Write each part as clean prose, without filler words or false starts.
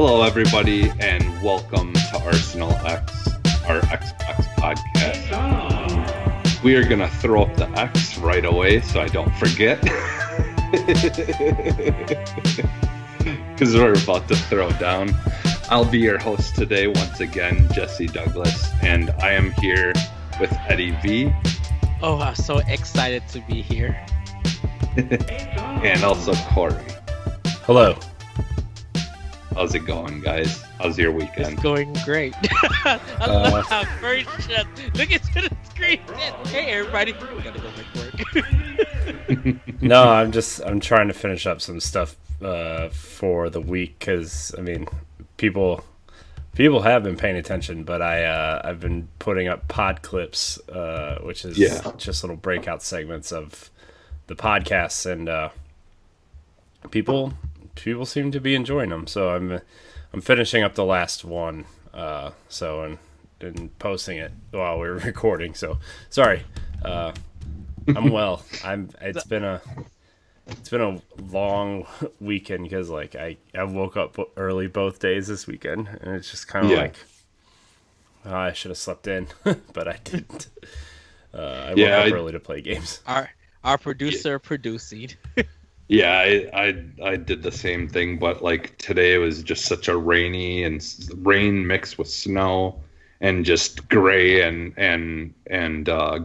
Hello, everybody, and welcome to Arsenal X, our Xbox podcast. We are going to throw up the X right away so I don't forget. Because we're about to throw down. I'll be your host today, once again, Jesse Douglas, and I am here with Eddie V. Oh, I'm so excited to be here. And also Corey. Hello. How's it going, guys? How's your weekend? It's going great. I love how first just look into the screen. Hey, everybody, we gotta go back to work. No, I'm trying to finish up some stuff for the week because people have been paying attention, but I've been putting up pod clips, which is just little breakout segments of the podcasts, and people seem to be enjoying them. So I'm finishing up the last one, and posting it while we're recording. So sorry, I'm well. It's been a long weekend because I woke up early both days this weekend, and it's just kind of I should have slept in, but I didn't. I woke up early to play games. Our producer producing. Yeah, I did the same thing, but like today was just such a rainy and rain mixed with snow and just gray and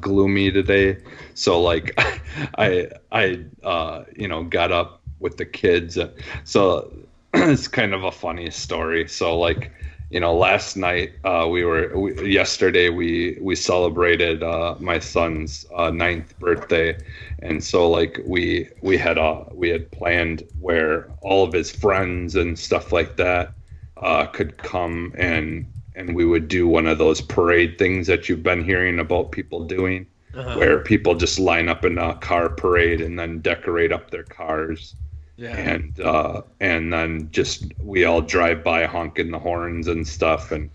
gloomy today. So like I got up with the kids. So it's kind of a funny story. So like, last night yesterday we celebrated my son's 9th birthday, and so like we had planned where all of his friends and stuff like that could come, and we would do one of those parade things that you've been hearing about people doing, where people just line up in a car parade and then decorate up their cars. Yeah. And then just we all drive by honking the horns and stuff, and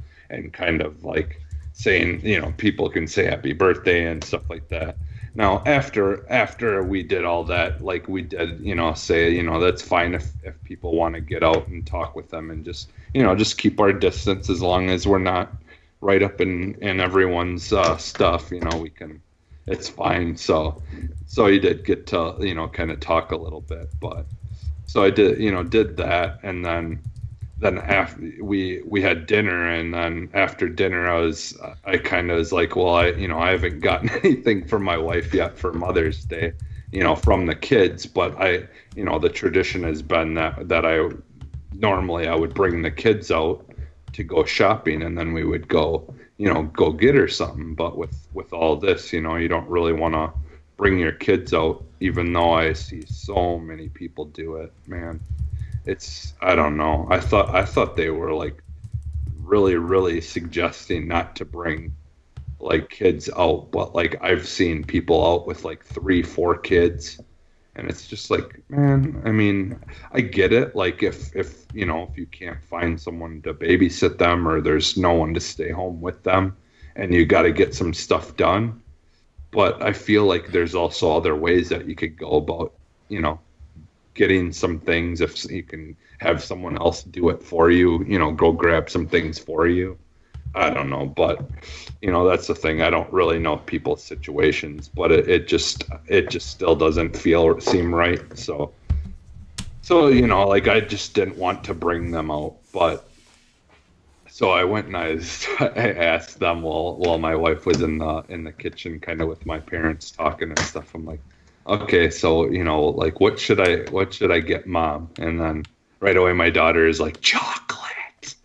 kind of like saying, people can say happy birthday and stuff like that. Now after we did all that, like we did, say, that's fine if people want to get out and talk with them and just keep our distance as long as we're not right up in everyone's stuff, we can, it's fine. So you did get to, kind of talk a little bit, but. So I did that, and then after we had dinner, and then after dinner I kind of was like, well, I haven't gotten anything from my wife yet for Mother's Day, from the kids, but the tradition has been that I normally I would bring the kids out to go shopping, and then we would go get her something, but with all this, you don't really want to bring your kids out, even though I see so many people do it, man. I don't know. I thought they were like really, really suggesting not to bring like kids out, but like I've seen people out with like 3-4 kids, and it's just like, man, I get it. Like if you can't find someone to babysit them, or there's no one to stay home with them, and you got to get some stuff done. But I feel like there's also other ways that you could go about, getting some things. If you can have someone else do it for you, go grab some things for you. I don't know, but that's the thing. I don't really know people's situations, but it just still doesn't seem right. So like I just didn't want to bring them out, but. So I went and I asked them while my wife was in the kitchen, kind of with my parents talking and stuff. I'm like, okay, so like what should I get Mom? And then right away my daughter is like, chocolate.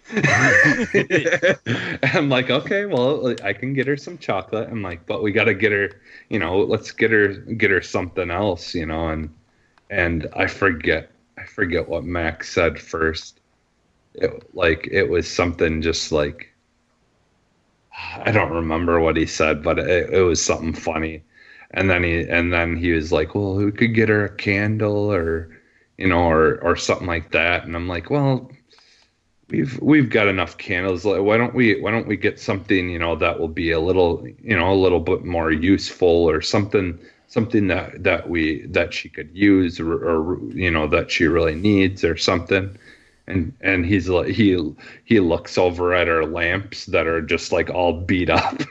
I'm like, okay, well I can get her some chocolate. I'm like, but we got to get her, let's get her something else, and I forget what Max said first. It was something just like, I don't remember what he said, but it was something funny. And then he was like, well, we could get her a candle or something like that. And I'm like, well, we've got enough candles. Why don't we get something, that will be a little bit more useful, or something that she could use, or that she really needs, or something. and he's like he looks over at our lamps that are just like all beat up.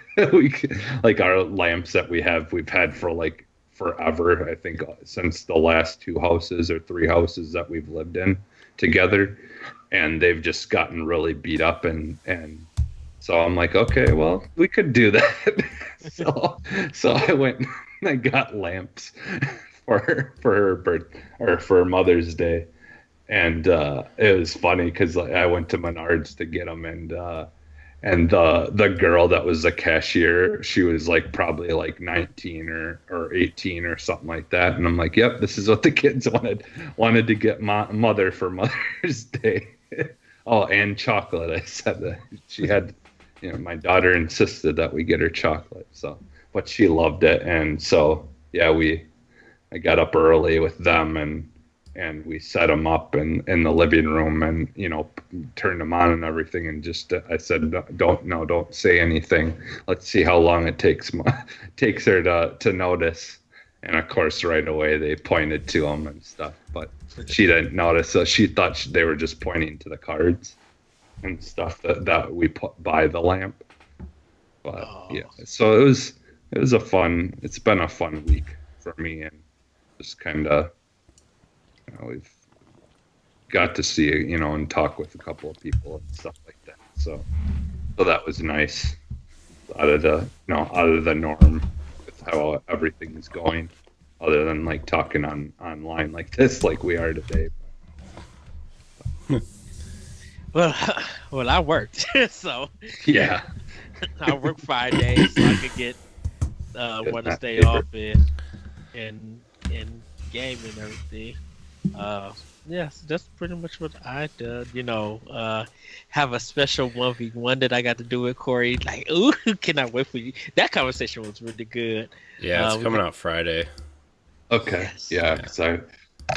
Like our lamps that we've had for like forever. I think since the last 2 houses or 3 houses that we've lived in together, and they've just gotten really beat up, and so I'm like, okay, well, we could do that. so I went and I got lamps for her birth or for Mother's Day. And it was funny because like, I went to Menards to get them, and the girl that was the cashier, she was like probably like 19 or 18 or something like that. And I'm like, yep, this is what the kids wanted to get mother for Mother's Day. Oh, and chocolate. I said that she had, my daughter insisted that we get her chocolate. So, but she loved it, and so yeah, I got up early with them and we set them up in the living room, and turned them on and everything, and just I said, don't say anything, let's see how long it takes her to notice. And of course right away they pointed to them and stuff, but she didn't notice, so she thought they were just pointing to the cards and stuff that we put by the lamp. But yeah, so it's been a fun week for me, and just kind of we've got to see, and talk with a couple of people and stuff like that. So that was nice. Out of the norm with how everything is going, other than like talking online like this, like we are today. Well, I worked, so yeah, I worked 5 days so I could get Wednesday off and game and everything. Yes, that's pretty much what I did. Have a special 1v1 that I got to do with Corey. Like, ooh, cannot wait for you. That conversation was really good. Yeah, it's coming out Friday. Okay. Yes.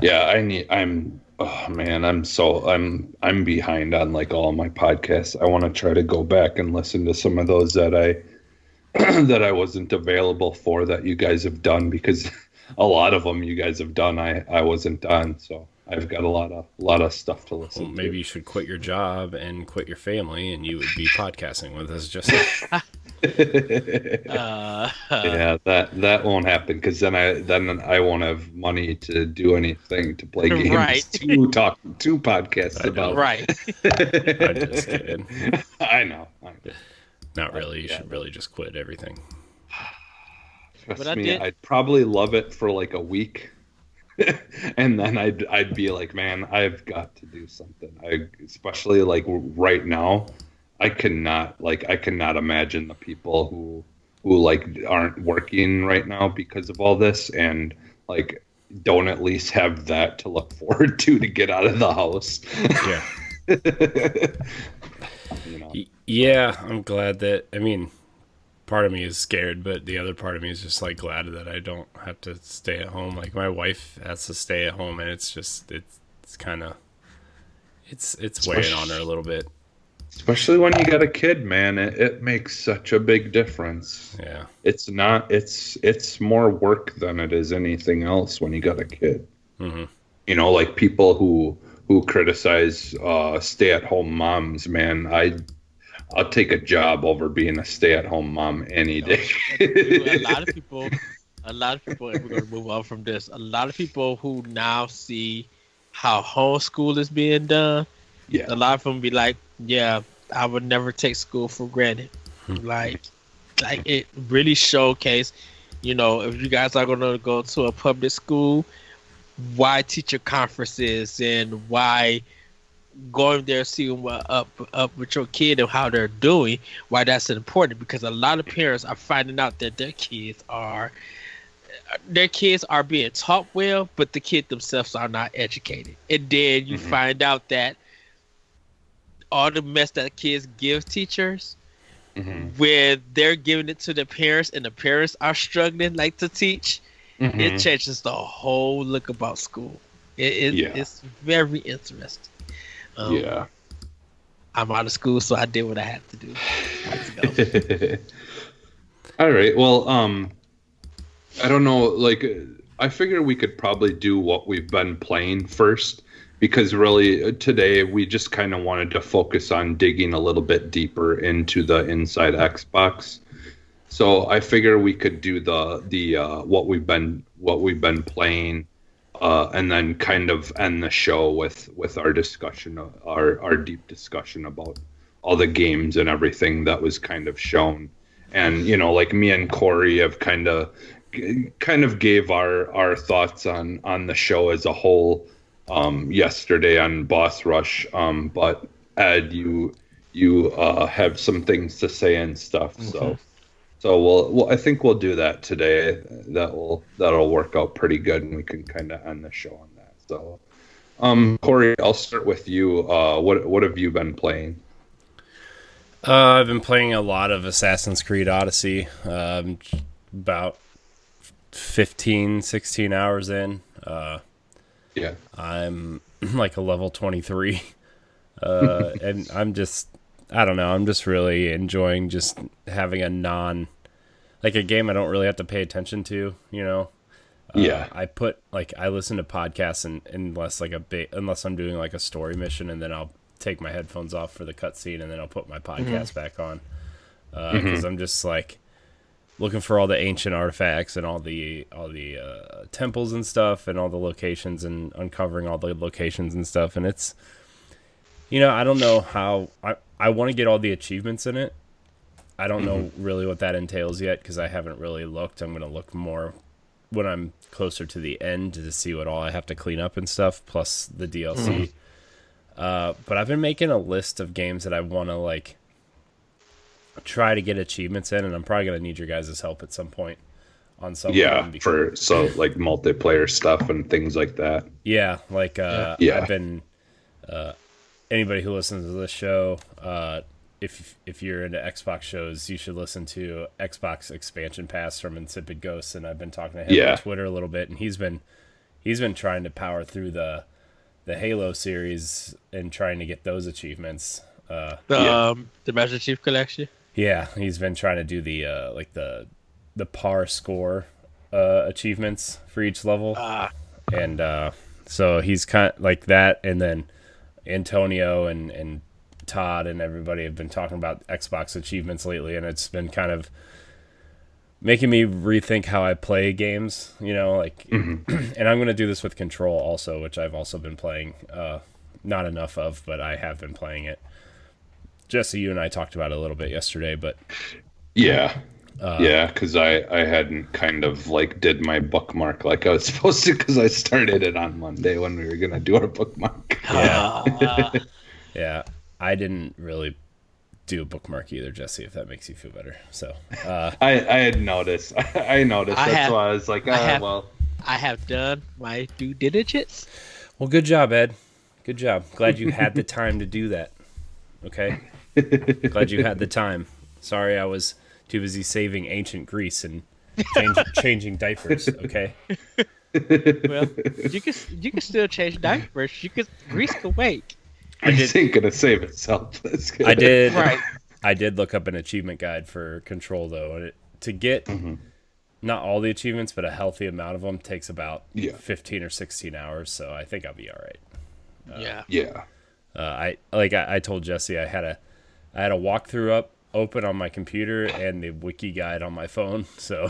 Yeah, I'm behind on like all my podcasts. I want to try to go back and listen to some of those that I wasn't available for, that you guys have done, because a lot of them you guys have done I wasn't done, so I've got a lot of stuff to listen to. Maybe you should quit your job and quit your family, and you would be podcasting with us. Just yeah, that won't happen, because then I won't have money to do anything, to play games, right. to talk to podcasts about. Right. I'm just kidding. I know. Not really. You should really just quit everything. Trust me, I'd probably love it for like a week, and then I'd be like, man, I've got to do something. Especially like right now, I cannot imagine the people who like aren't working right now because of all this, and like don't at least have that to look forward to get out of the house. Yeah. Yeah, I'm glad that. I mean, part of me is scared, but the other part of me is just like glad that I don't have to stay at home. Like my wife has to stay at home, and it's kind of it's weighing on her a little bit. Especially when you got a kid, man, it makes such a big difference. Yeah, it's more work than it is anything else when you got a kid. Mm-hmm. Like people who criticize stay-at-home moms, man, I'll take a job over being a stay-at-home mom any day. A lot of people, and we're going to move on from this, a lot of people who now see how homeschool is being done, a lot of them be like, yeah, I would never take school for granted. Like it really showcased, if you guys are going to go to a public school, why teacher conferences and why going there, seeing what up with your kid and how they're doing, why that's important, because a lot of parents are finding out that their kids are being taught well, but the kids themselves are not educated. And then you find out that all the mess that kids give teachers, where they're giving it to the parents and the parents are struggling like to teach, it changes the whole look about school. It's very interesting. I'm out of school, so I did what I had to do. Let's go. All right. Well, I don't know. Like, I figure we could probably do what we've been playing first, because really today we just kind of wanted to focus on digging a little bit deeper into the Inside Xbox. So I figure we could do the what we've been playing, and then kind of end the show with our discussion, our deep discussion about all the games and everything that was kind of shown. And like me and Corey have kind of gave our thoughts on the show as a whole yesterday on Boss Rush. But Ed, you have some things to say and stuff. Mm-hmm. So I think we'll do that today. That'll work out pretty good, and we can kind of end the show on that. So, Corey, I'll start with you. What have you been playing? I've been playing a lot of Assassin's Creed Odyssey. About 15, 16 hours in. Yeah. I'm like a level 23. And I don't know, I'm just really enjoying just having a a game I don't really have to pay attention to, Yeah. I listen to podcasts unless I'm doing like a story mission, and then I'll take my headphones off for the cutscene, and then I'll put my podcast back on. Because I'm just like looking for all the ancient artifacts and all the temples and stuff, and all the locations, and uncovering all the locations and stuff. And it's, I don't know how I want to get all the achievements in it. I don't know really what that entails yet, because I haven't really looked. I'm going to look more when I'm closer to the end to see what all I have to clean up and stuff, plus the DLC. But I've been making a list of games that I want to try to get achievements in, and I'm probably going to need your guys' help at some point on some of them. Multiplayer stuff and things like that. Yeah, I've been anybody who listens to this show, if you're into Xbox shows, you should listen to Xbox Expansion Pass from Insipid Ghosts, and I've been talking to him on Twitter a little bit, and he's been trying to power through the Halo series and trying to get those achievements. The Master Chief Collection. Yeah, he's been trying to do the par score achievements for each level, and so he's kind of like that, and then Antonio and Todd and everybody have been talking about Xbox achievements lately, and it's been kind of making me rethink how I play games, and I'm going to do this with Control also, which I've also been playing, not enough of, but I have been playing it. Jesse, you and I talked about it a little bit yesterday, but because I hadn't kind of did my bookmark like I was supposed to, because I started it on Monday when we were going to do our bookmark. Yeah, I didn't really do a bookmark either, Jesse, if that makes you feel better. So I had noticed. I noticed. That's why I was like, I have done my due diligence. Well, good job, Ed. Good job. Glad you had the time to do that. Okay? Glad you had the time. Sorry I was too busy saving ancient Greece and changing diapers, okay? Well, you can still change diapers. Greece can wait. It ain't gonna save itself. I did. Right. I did look up an achievement guide for Control though, and to get not all the achievements, but a healthy amount of them takes about 15 or 16 hours. So I think I'll be all right. I told Jesse I had a walkthrough open on my computer and the wiki guide on my phone. So,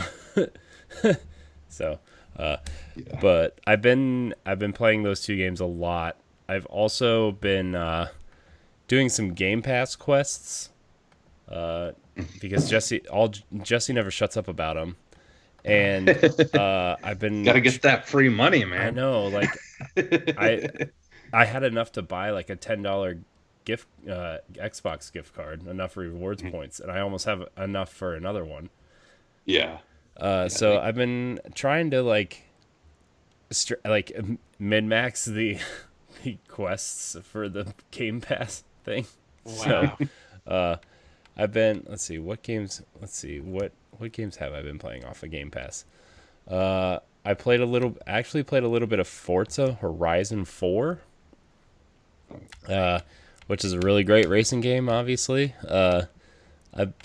but I've been playing those two games a lot. I've also been doing some Game Pass quests because Jesse never shuts up about them, and I've been gotta get that free money, man. I know, I had enough to buy a $10 gift Xbox gift card, enough rewards points, and I almost have enough for another one. So I've been trying to min-max the quests for the Game Pass thing. Wow. So I've been what games have I been playing off of Game Pass? I played a little bit of Forza Horizon 4, which is a really great racing game, obviously. I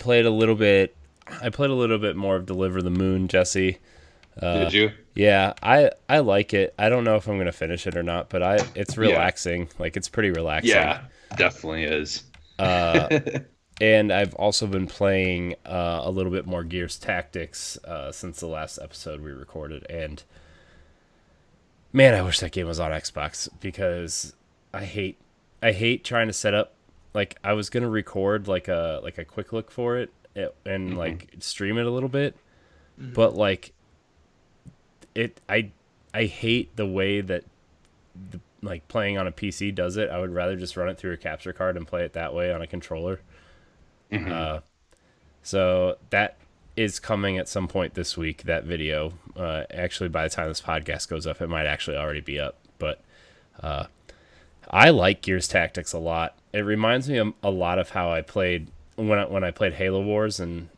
played a little bit more of Deliver the Moon, Jesse. Did you? Yeah, I like it. I don't know if I'm gonna finish it or not, but it's relaxing. Like it's pretty relaxing. Yeah, definitely is. And I've also been playing a little bit more Gears Tactics since the last episode we recorded, and man, I wish that game was on Xbox because I hate trying to set up. Like I was gonna record like a quick look for it and like stream it a little bit, but like I hate the way that like playing on a PC does it. I would rather just run it through a capture card and play it that way on a controller. So that is coming at some point this week. That video, actually, by the time this podcast goes up, it might actually already be up. But I like Gears Tactics a lot. It reminds me a lot of how I played when I played Halo Wars and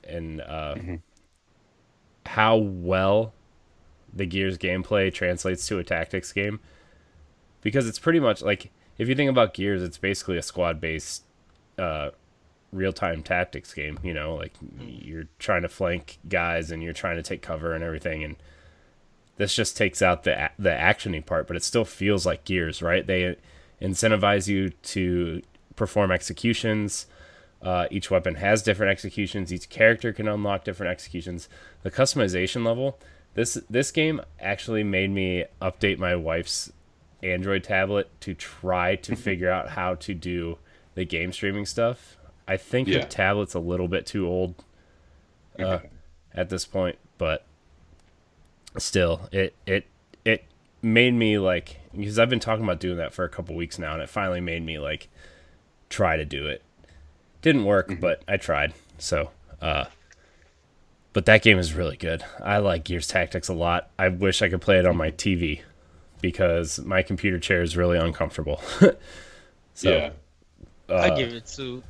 how well the Gears gameplay translates to a tactics game. Because it's pretty much like, if you think about Gears, it's basically a squad-based real-time tactics game. You know, like you're trying to flank guys and you're trying to take cover and everything. And this just takes out the actiony part, but it still feels like Gears, right? They incentivize you to perform executions. Each weapon has different executions. Each character can unlock different executions. The customization level. This game actually made me update my wife's Android tablet to try to figure out how to do the game streaming stuff. I think the tablet's a little bit too old at this point, but still, it made me like, because I've been talking about doing that for a couple weeks now, and it finally made me like try to do it. Didn't work, but I tried. So, but that game is really good. I like Gears Tactics a lot. I wish I could play it on my TV because my computer chair is really uncomfortable. So, yeah. I give it to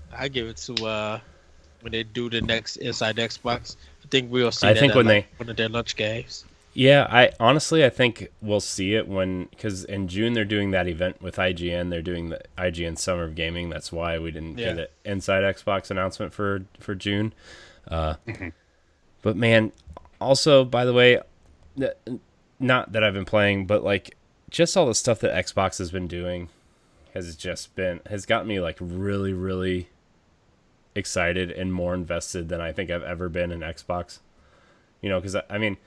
when they do the next Inside Xbox. I think we'll see. I think when one of their lunch games. Yeah, I think we'll see it because in June they're doing that event with IGN. They're doing the IGN Summer of Gaming. That's why we didn't get an Inside Xbox announcement for June. But man, also, by the way, not that I've been playing, but like just all the stuff that Xbox has been doing has got me like really, really excited and more invested than I think I've ever been in Xbox. You know, because I mean,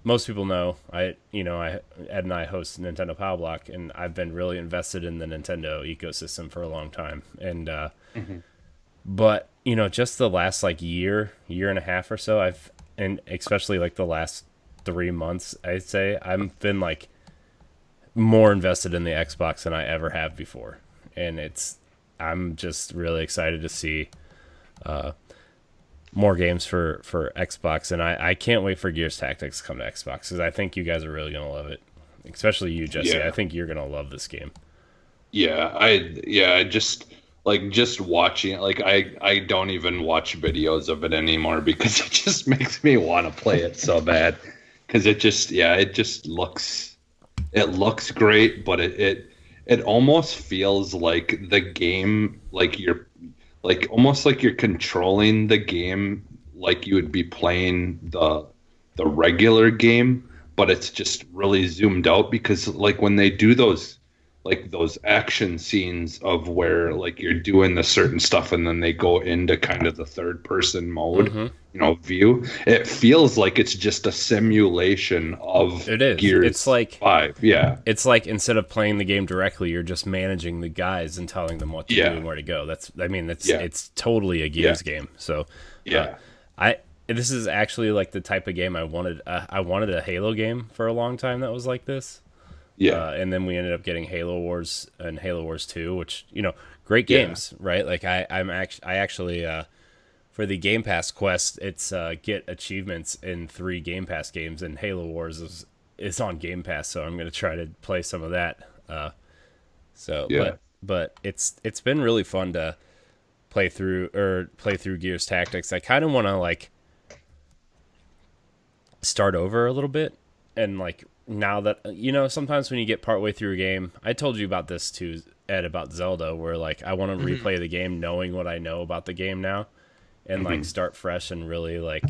most people know Ed and I host Nintendo Power Block, and I've been really invested in the Nintendo ecosystem for a long time. And but you know, just the last like year and a half or so, and especially like the last 3 months, I'd say I've been like more invested in the Xbox than I ever have before, and I'm just really excited to see more games for Xbox, and I can't wait for Gears Tactics to come to Xbox because I think you guys are really gonna love it, especially you, Jesse. Yeah. I think you're gonna love this game. I just watching it, like I don't even watch videos of it anymore because it just makes me want to play it so bad because it just looks great, but it almost feels like the game, like you're like almost like you're controlling the game like you would be playing the regular game, but it's just really zoomed out because like when they do those action scenes of where like you're doing the certain stuff and then they go into kind of the third person mode, view, it feels like it's just a simulation of Gears. It's like 5. Yeah. It's like instead of playing the game directly, you're just managing the guys and telling them what to do and where to go. It's totally a Gears game. So this is actually like the type of game I wanted. I wanted a Halo game for a long time that was like this. Yeah, and then we ended up getting Halo Wars and Halo Wars 2, which, great games, right? Like I actually for the Game Pass quest, it's get achievements in 3 Game Pass games, and Halo Wars is on Game Pass, so I'm going to try to play some of that. But it's been really fun to play through Gears Tactics. I kind of want to like start over a little bit and like. Now that, sometimes when you get partway through a game, I told you about this too, Ed, about Zelda, where like I want to replay the game knowing what I know about the game now and like start fresh and really like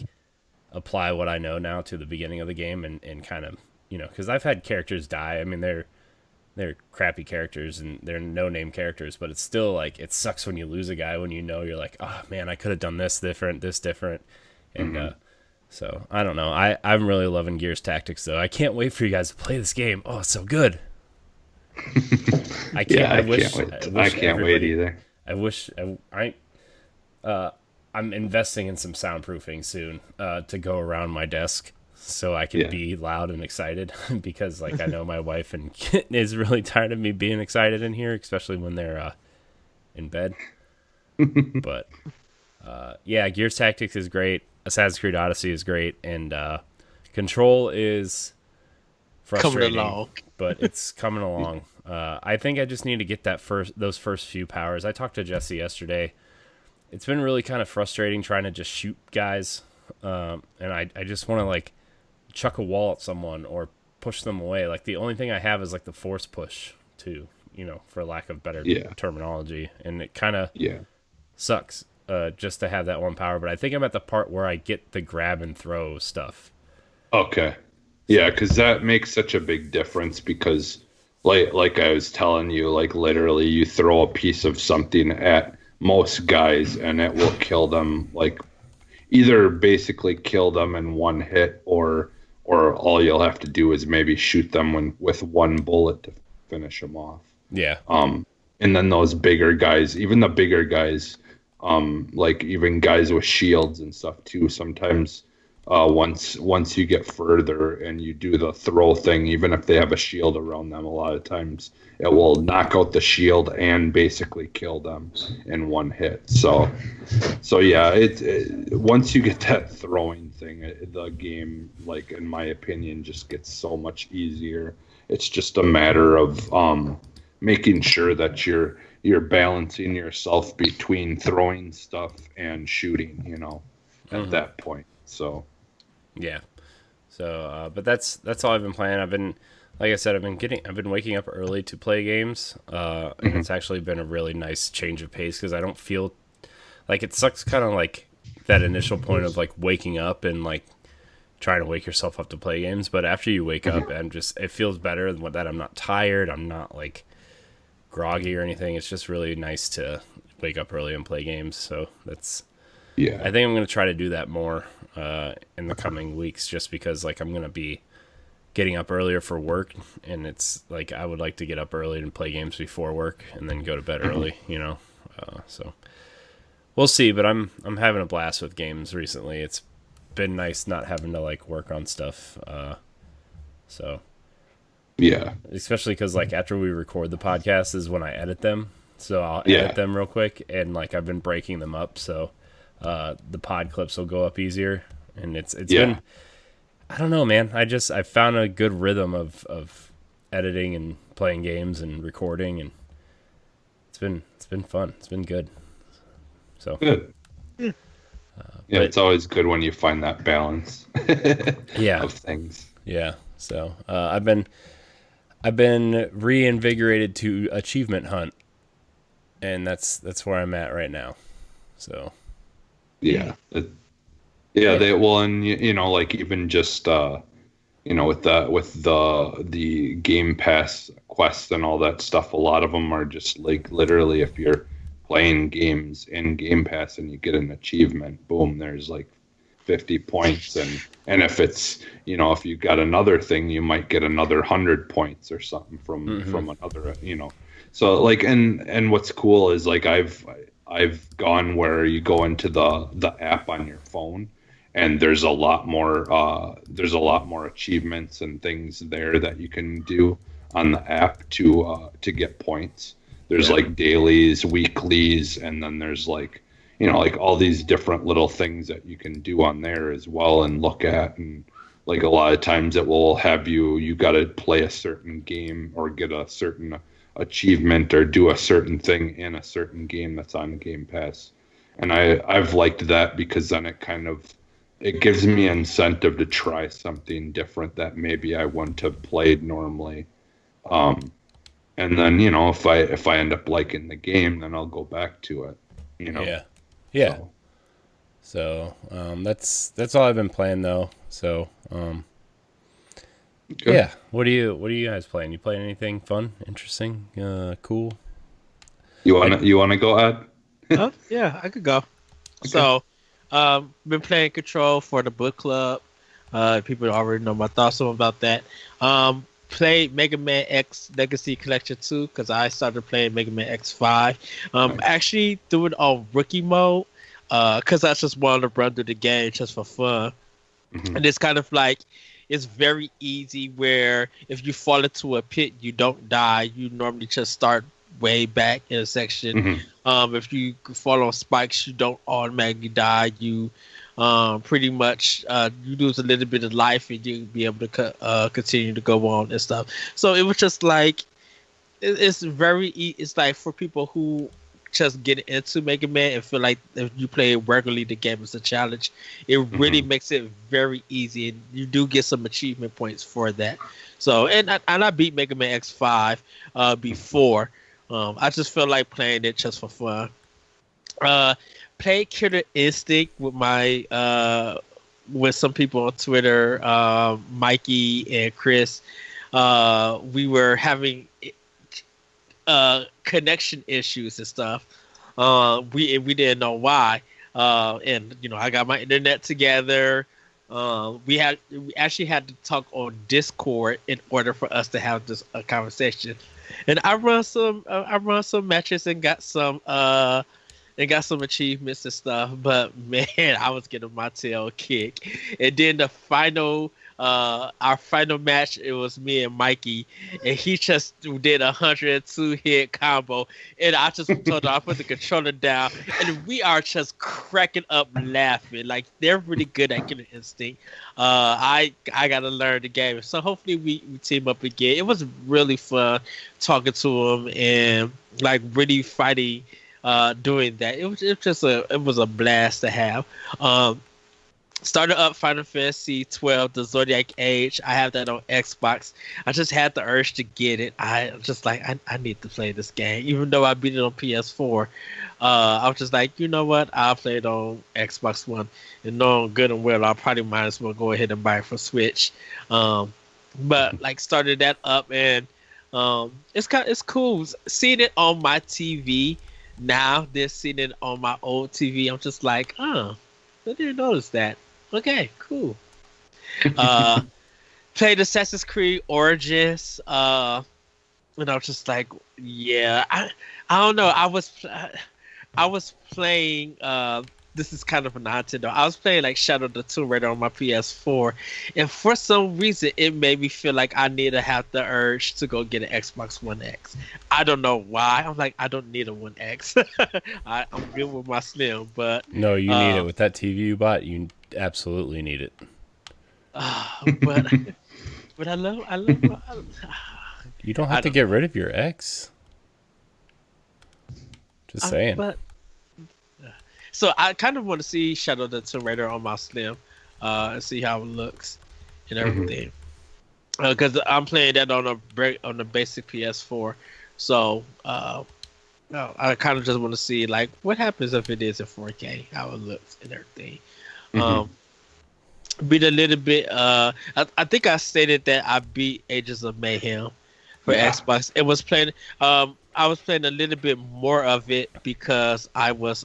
apply what I know now to the beginning of the game and kind of, because I've had characters die. I mean, they're crappy characters and they're no-name characters, but it's still like it sucks when you lose a guy when you're like, oh man, I could have done this different, and so I don't know. I'm really loving Gears Tactics though. I can't wait for you guys to play this game. Oh, it's so good. I can't wait either. I'm investing in some soundproofing soon to go around my desk so I can be loud and excited because like I know my wife and kid is really tired of me being excited in here, especially when they're in bed. But Gears Tactics is great. Assassin's Creed Odyssey is great, and Control is frustrating, but it's coming along. I think I just need to get those first few powers. I talked to Jesse yesterday. It's been really kind of frustrating trying to just shoot guys, and I just want to like chuck a wall at someone or push them away. Like the only thing I have is like the force push too, for lack of better terminology, and it kind of sucks just to have that one power. But I think I'm at the part where I get the grab and throw stuff. Okay, yeah, because that makes such a big difference because like I was telling you, like literally you throw a piece of something at most guys and it will kill them, like either basically kill them in one hit or all you'll have to do is maybe shoot them with one bullet to finish them off. Yeah. And then those bigger guys, even the bigger guys, like even guys with shields and stuff too, sometimes once you get further and you do the throw thing, even if they have a shield around them, a lot of times it will knock out the shield and basically kill them in one hit. So yeah, once you get that throwing thing, the game, like in my opinion, just gets so much easier. It's just a matter of making sure that you're balancing yourself between throwing stuff and shooting, at that point. So yeah. So but that's all I've been playing. Like I said, I've been waking up early to play games, and it's actually been a really nice change of pace because I don't feel like it sucks. Kind of like that initial point of like waking up and like trying to wake yourself up to play games, but after you wake up, it feels better than that. I'm not tired. I'm not like groggy or anything. It's just really nice to wake up early and play games. So that's I think I'm going to try to do that more in the coming weeks, just because like I'm going to be getting up earlier for work, and it's like I would like to get up early and play games before work and then go to bed early, so we'll see. But I'm having a blast with games recently. It's been nice not having to like work on stuff, so yeah, especially because like after we record the podcast is when I edit them, so I'll edit them real quick, and like I've been breaking them up so the pod clips will go up easier, and it's been, I don't know, man. I found a good rhythm of editing and playing games and recording, and it's been fun. It's been good. So good. Yeah, it's always good when you find that balance. Of things. Yeah. So I've been reinvigorated to achievement hunt, and that's where I'm at right now. So yeah. They will, and like even just with the Game Pass quests and all that stuff, a lot of them are just like literally if you're playing games in Game Pass and you get an achievement, boom, there's like 50 points, and if it's if you got another thing, you might get another 100 points or something from another so like, and what's cool is like I've gone where you go into the app on your phone, and there's a lot more achievements and things there that you can do on the app to get points. There's like dailies, weeklies, and then there's like like all these different little things that you can do on there as well and look at. And like a lot of times it will have you got to play a certain game or get a certain achievement or do a certain thing in a certain game that's on Game Pass. And I've liked that because then it gives me incentive to try something different that maybe I wouldn't have played normally. And then, if I end up liking the game, then I'll go back to it, Yeah. So that's all I've been playing though. So yeah. What are you guys playing? You playing anything fun, interesting, cool? You wanna go, Ed? Oh yeah, I could go. Okay. So, been playing Control for the book club. People already know my thoughts about that. Played Mega Man X Legacy Collection 2 because I started playing Mega Man X5. Nice. Actually threw it on rookie mode because I just wanted to run through the game just for fun. Mm-hmm. And it's kind of like, it's very easy where if you fall into a pit, you don't die. You normally just start way back in a section. Mm-hmm. If you fall on spikes, you don't automatically die. You pretty much you lose a little bit of life and you'll be able to continue to go on and stuff. So it was just like, it's like for people who just get into Mega Man and feel like if you play it regularly, the game is a challenge. It really makes it very easy, and you do get some achievement points for that. So, and I beat Mega Man X5 before. I just feel like playing it just for fun. Played Killer Instinct with my with some people on Twitter, Mikey and Chris. We were having connection issues and stuff. We didn't know why. And I got my internet together. We actually had to talk on Discord in order for us to have this conversation. And I run some matches and got some achievements and stuff. But man, I was getting my tail kicked. And then the final. Our final match, it was me and Mikey, and he just did 102 hit combo, and I just told him I put the controller down, and we are just cracking up laughing. Like, they're really good at Killer Instinct. I gotta learn the game, so hopefully we team up again. It was really fun talking to him and like really fighting, doing that. It was a blast to have. Started up Final Fantasy 12, the Zodiac Age. I have that on Xbox. I just had the urge to get it. I just like, I need to play this game. Even though I beat it on PS4, I was just like, you know what? I'll play it on Xbox One. And knowing good and well, I probably might as well go ahead and buy it for Switch. But like started that up, and it's cool. Seeing it on my TV now, than seeing it on my old TV. I'm just like, I didn't notice that. Okay, cool. Played Assassin's Creed Origins. And I was just like, yeah, I don't know. I was playing. This is kind of a Nintendo. I was playing like Shadow of the Tomb Raider on my PS4, and for some reason, it made me feel like I need to have the urge to go get an Xbox One X. I don't know why. I'm like, I don't need a One X. I'm good with my Slim, but no, you need it with that TV you bought. You absolutely need it. But I love. You don't have to get rid of your X. Just saying. So I kind of want to see Shadow of the Tomb Raider on my Slim, and see how it looks and everything. Because I'm playing that on the basic PS4, so I kind of just want to see like what happens if it is in 4K, how it looks and everything. Beat a little bit. I think I stated that I beat Ages of Mayhem for Xbox. It was playing. I was playing a little bit more of it because I was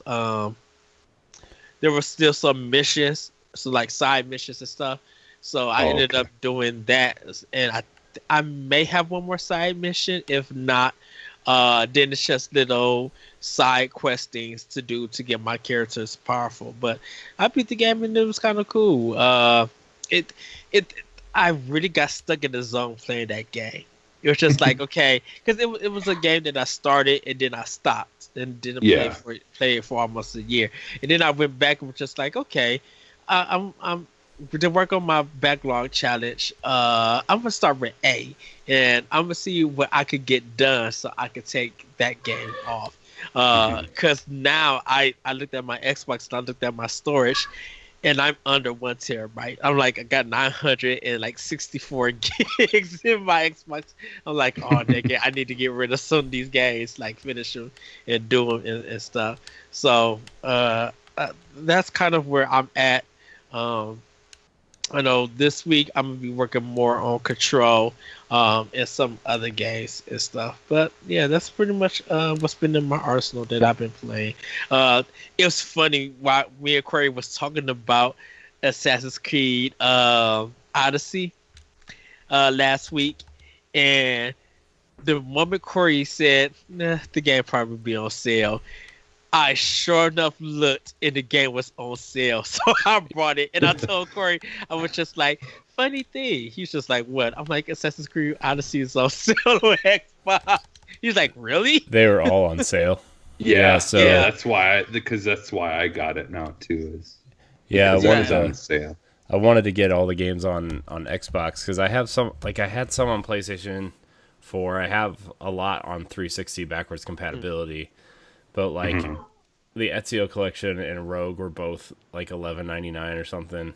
there were still some missions, so like side missions and stuff. So I ended up doing that, and I may have one more side mission. If not, then it's just little side questings to do to get my characters powerful. But I beat the game and it was kind of cool. I really got stuck in the zone playing that game. It was just like, okay, because it was a game that I started and then I stopped and didn't play it for almost a year. And then I went back and was just like, okay, I'm to work on my backlog challenge. I'm gonna start with A, and I'm gonna see what I could get done so I could take that game off. Because now I looked at my Xbox and I looked at my storage, and I'm under 1 terabyte. I'm like, I got 964 gigs in my Xbox. I'm like, oh, nigga, I need to get rid of some of these games, like finish them and do them and stuff. So that's kind of where I'm at. Um, I know this week I'm gonna be working more on Control, and some other games and stuff. But yeah, that's pretty much what's been in my arsenal that I've been playing. It was funny while me and Corey was talking about Assassin's Creed Odyssey last week, and the moment Corey said, "Nah, the game probably be on sale," I sure enough looked and the game was on sale. So I brought it and I told Corey, I was just like, funny thing. He's just like, what? I'm like, Assassin's Creed Odyssey is on sale on Xbox. He's like, really? They were all on sale. So that's why I got it now too. I wanted on sale. I wanted to get all the games on Xbox because I have some, like I had some on PlayStation 4. I have a lot on 360 backwards compatibility. But like the Ezio collection and Rogue were both like $11.99 or something,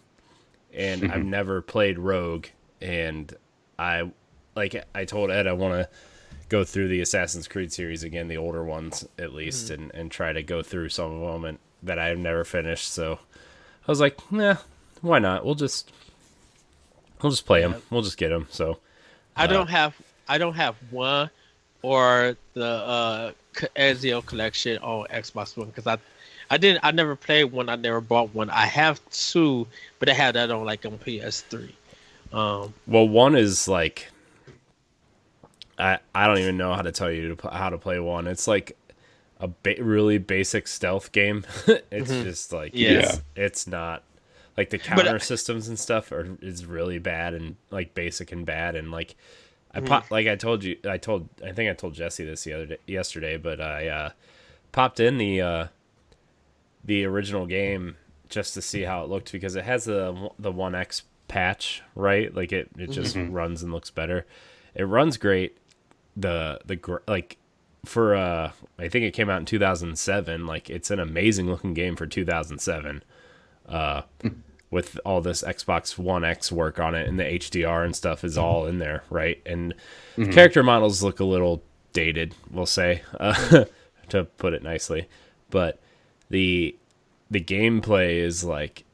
and I've never played Rogue. And I told Ed I want to go through the Assassin's Creed series again, the older ones at least, and try to go through some of them that I have never finished. So I was like, nah, why not? We'll just play them. We'll just get them. So I don't have one or the Ezio collection on Xbox One because I never played one. I never bought one. I have two, but I had that on like on PS3. Well, one is like I don't even know how to tell you how to play one. It's like a really basic stealth game. It's just like it's not like the counter systems and stuff is really bad and like basic and bad and like. I think I told Jesse this yesterday, but I popped in the original game just to see how it looked because it has the 1X patch, right? Like it just runs and looks better. It runs great. Like for I think it came out in 2007. Like it's an amazing looking game for 2007. With all this Xbox One X work on it and the HDR and stuff is all in there, right? And the character models look a little dated, we'll say, to put it nicely. But the gameplay is like,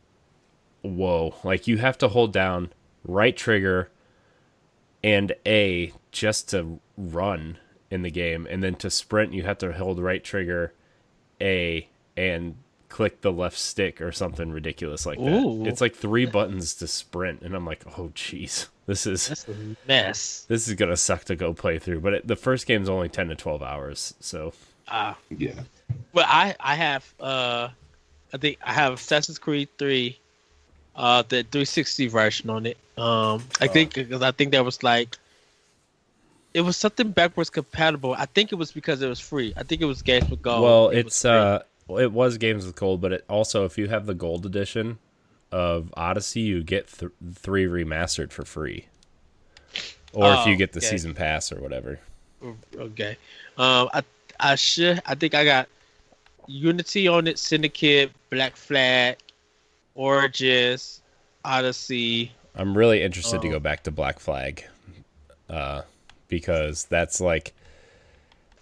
whoa. Like you have to hold down right trigger and A just to run in the game. And then to sprint, you have to hold right trigger, A, and click the left stick or something ridiculous like that. Ooh. It's like 3 buttons to sprint, and I'm like, oh jeez, that's a mess. This is gonna suck to go play through. But the first game's only 10 to 12 hours, so yeah. Well, I have I think I have Assassin's Creed 3, the 360 version on it. I think that was like it was something backwards compatible. I think it was because it was free. I think it was Games with Gold. Well, it was Games with Gold, but it also, if you have the Gold edition of Odyssey, you get 3 remastered for free. Or if you get the season pass or whatever. Okay. I think I got Unity on it, Syndicate, Black Flag, Origins, Odyssey. I'm really interested to go back to Black Flag. Because that's like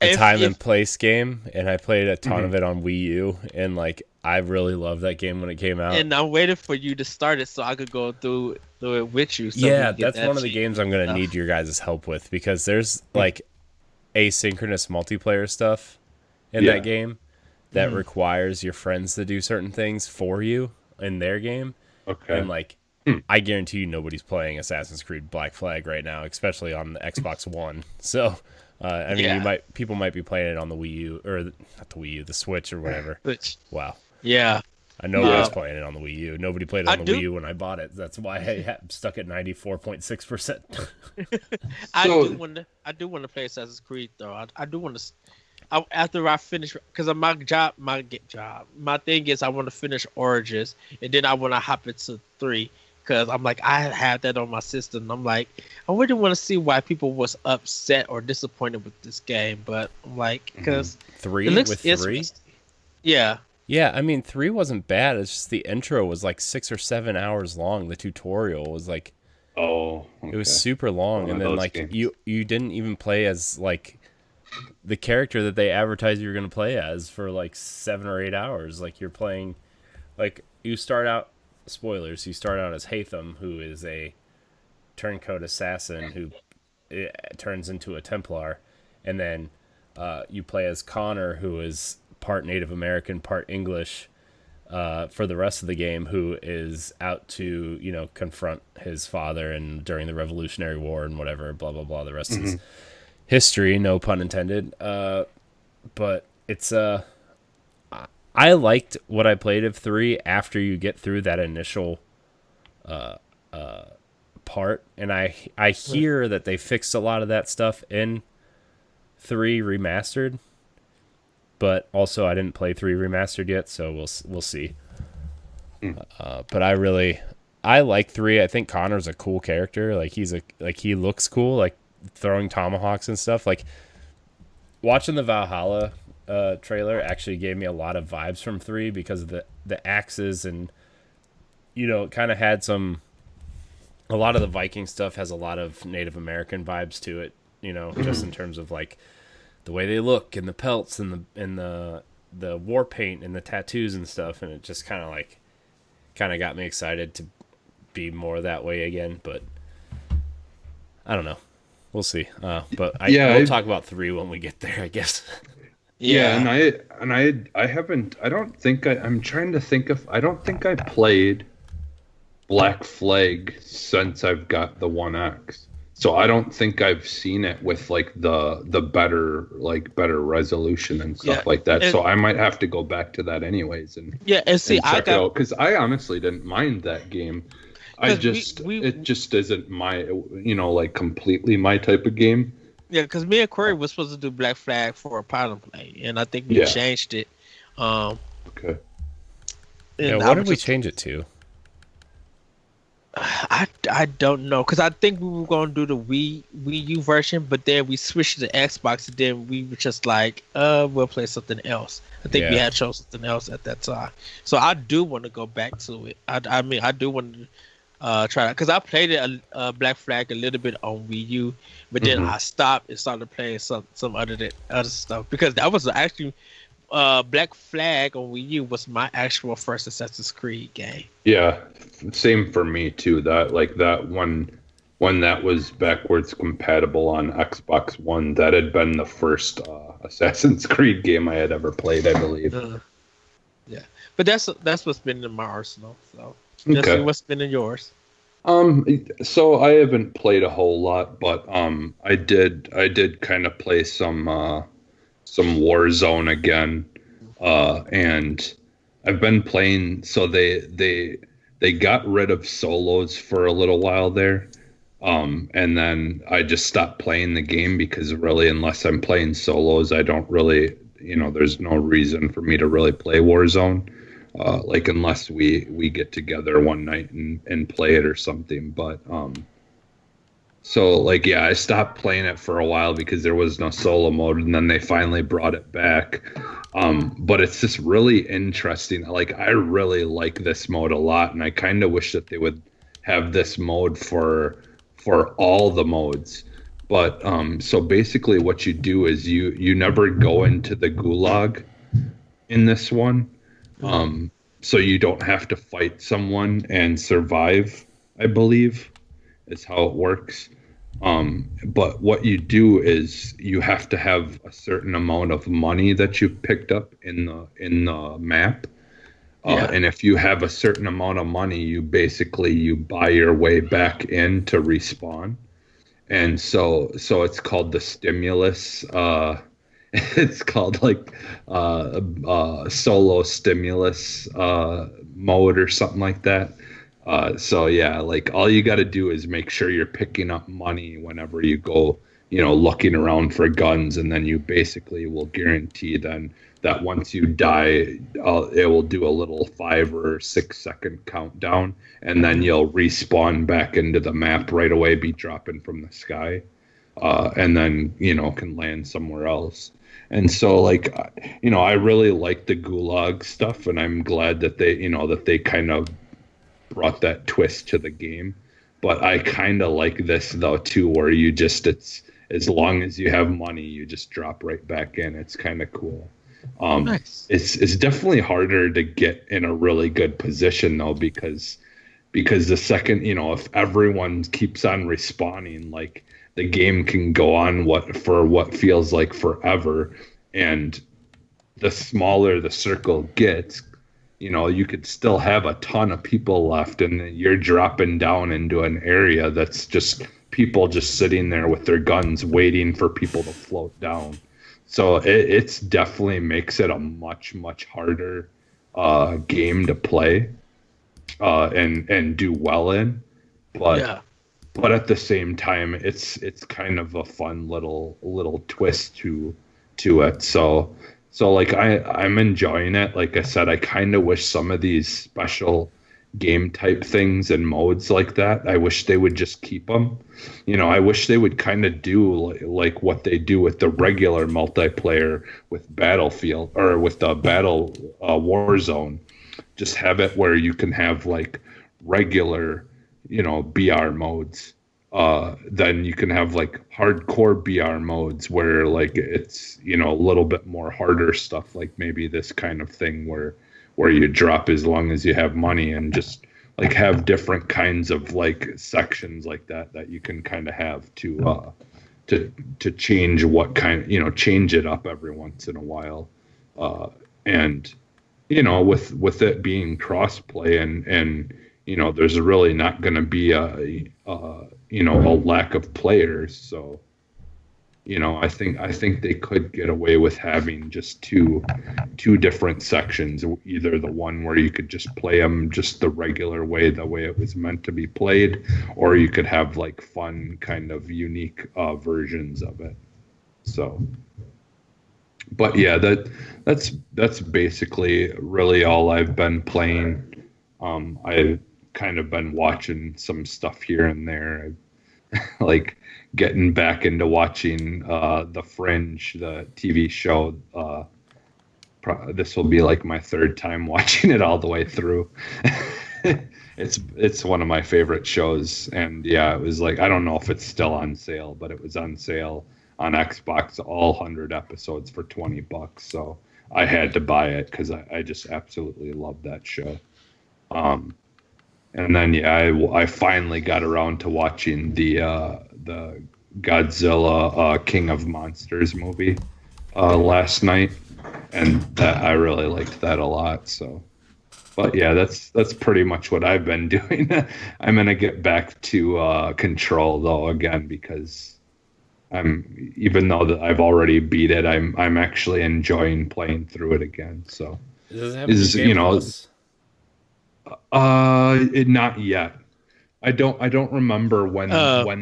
a time and place game, and I played a ton of it on Wii U, and like I really loved that game when it came out. And I'm waiting for you to start it so I could go through it with you. So that's one of the games I'm gonna need your guys' help with because there's like asynchronous multiplayer stuff in that game that requires your friends to do certain things for you in their game. Okay. And like I guarantee you nobody's playing Assassin's Creed Black Flag right now, especially on the Xbox One. So I mean, people might be playing it on the Wii U, or not the Wii U, the Switch or whatever. Wow. Yeah. I know I was playing it on the Wii U. Nobody played it on the Wii U when I bought it. That's why I'm stuck at 94.6%. I do want to play Assassin's Creed though. I do want to. After I finish, because my thing is I want to finish Origins, and then I want to hop into 3. Because I'm like, I have that on my system. I'm like, I really want to see why people was upset or disappointed with this game. But I'm like, because 3 with 3? Yeah. Yeah, I mean, 3 wasn't bad. It's just the intro was like 6 or 7 hours long. The tutorial was like, it was super long. And then like games. you didn't even play as like the character that they advertised you were going to play as for like 7 or 8 hours. Like you're playing like you start out, spoilers, you start out as Hatham, who is a turncoat assassin who turns into a Templar, and then you play as Connor, who is part Native American, part English, for the rest of the game, who is out to, you know, confront his father and during the Revolutionary War and whatever, blah blah blah. The rest is history, no pun intended. But it's I liked what I played of 3 after you get through that initial part, and I hear that they fixed a lot of that stuff in 3 remastered, but also I didn't play 3 remastered yet, so we'll see. But I like 3. I think Connor's a cool character. Like he looks cool, like throwing tomahawks and stuff. Like watching the Valhalla trailer actually gave me a lot of vibes from 3 because of the axes, and you know, it kind of had a lot of the Viking stuff has a lot of Native American vibes to it, you know, just in terms of like the way they look and the pelts and the war paint and the tattoos and stuff, and it just kind of got me excited to be more that way again. But I don't know, we'll see. But we'll talk about 3 when we get there, I guess. Yeah, and I haven't. I don't think I'm trying to think of. I don't think I played Black Flag since I've got the 1X. So I don't think I've seen it with like the better resolution and stuff like that. So I might have to go back to that anyways and check it out, because I honestly didn't mind that game. It just isn't my, you know, like completely my type of game. Yeah, because me and Corey were supposed to do Black Flag for a pilot play, and I think we changed it. Okay. Yeah, what did we change it to? I don't know, because I think we were going to do the Wii U version, but then we switched to Xbox, and then we were just like, we'll play something else. I think we had chose something else at that time. So I do want to go back to it. I mean, I do want to try that, because I played it Black Flag a little bit on Wii U, but then I stopped and started playing some other stuff, because that was actually Black Flag on Wii U was my actual first Assassin's Creed game. Yeah, same for me too. That when that was backwards compatible on Xbox One, that had been the first Assassin's Creed game I had ever played, I believe. Yeah, but that's what's been in my arsenal. So let's see what's been in yours. So I haven't played a whole lot, but I did kind of play some Warzone again, and I've been playing. So they got rid of solos for a little while there, and then I just stopped playing the game, because really, unless I'm playing solos, I don't really, you know, there's no reason for me to really play Warzone, like unless we get together one night and play it or something. But so like, yeah, I stopped playing it for a while because there was no solo mode, and then they finally brought it back. But it's just really interesting. Like, I really like this mode a lot, and I kind of wish that they would have this mode for all the modes. But so basically what you do is you never go into the gulag in this one. So you don't have to fight someone and survive, I believe, is how it works. But what you do is you have to have a certain amount of money that you've picked up in the map. And if you have a certain amount of money, you buy your way back in to respawn. And so it's called the stimulus. It's called like solo stimulus mode or something like that. So yeah, like all you got to do is make sure you're picking up money whenever you go, you know, looking around for guns, and then you basically will guarantee then that once you die, it will do a little 5 or 6 second countdown, and then you'll respawn back into the map right away, be dropping from the sky, and then, you know, can land somewhere else. And so, like, you know, I really like the gulag stuff, and I'm glad that they kind of brought that twist to the game. But I kind of like this though too, where it's as long as you have money, you just drop right back in. It's kind of cool. Nice. It's definitely harder to get in a really good position though, because the second, if everyone keeps on respawning, like the game can go on what feels like forever. And the smaller the circle gets, you could still have a ton of people left, and you're dropping down into an area that's just people just sitting there with their guns waiting for people to float down. So it's definitely makes it a much, much harder game to play and do well in. But Yeah. but at the same time, it's kind of a fun little twist to it. So like I'm enjoying it. Like I said, I kind of wish some of these special game type things and modes like that, I wish they would just keep them. I wish they would kind of do like what they do with the regular multiplayer with Battlefield or with the Battle Warzone. Just have it where you can have like regular, BR modes. Then you can have like hardcore BR modes where like it's a little bit more harder stuff, like maybe this kind of thing where you drop as long as you have money, and just like have different kinds of like sections like that you can kind of have to change what kind, change it up every once in a while. And with it being crossplay and there's really not going to be a lack of players. So, I think they could get away with having just two different sections, either the one where you could just play them just the regular way, the way it was meant to be played, or you could have like fun kind of unique versions of it. So, but yeah, that's basically really all I've been playing. I've kind of been watching some stuff here and there. Like getting back into watching The Fringe, the TV show. This will be like my third time watching it all the way through. It's one of my favorite shows, and yeah, it was like, I don't know if it's still on sale, but it was on sale on Xbox, all 100 episodes for $20. So I had to buy it because I just absolutely love that show. And then I finally got around to watching the Godzilla King of Monsters movie last night, and that I really liked that a lot. So, but yeah, that's pretty much what I've been doing. I'm gonna get back to Control though again, because even though I've already beat it, I'm actually enjoying playing through it again. So Does it have Game Plus? Not yet. I don't remember when the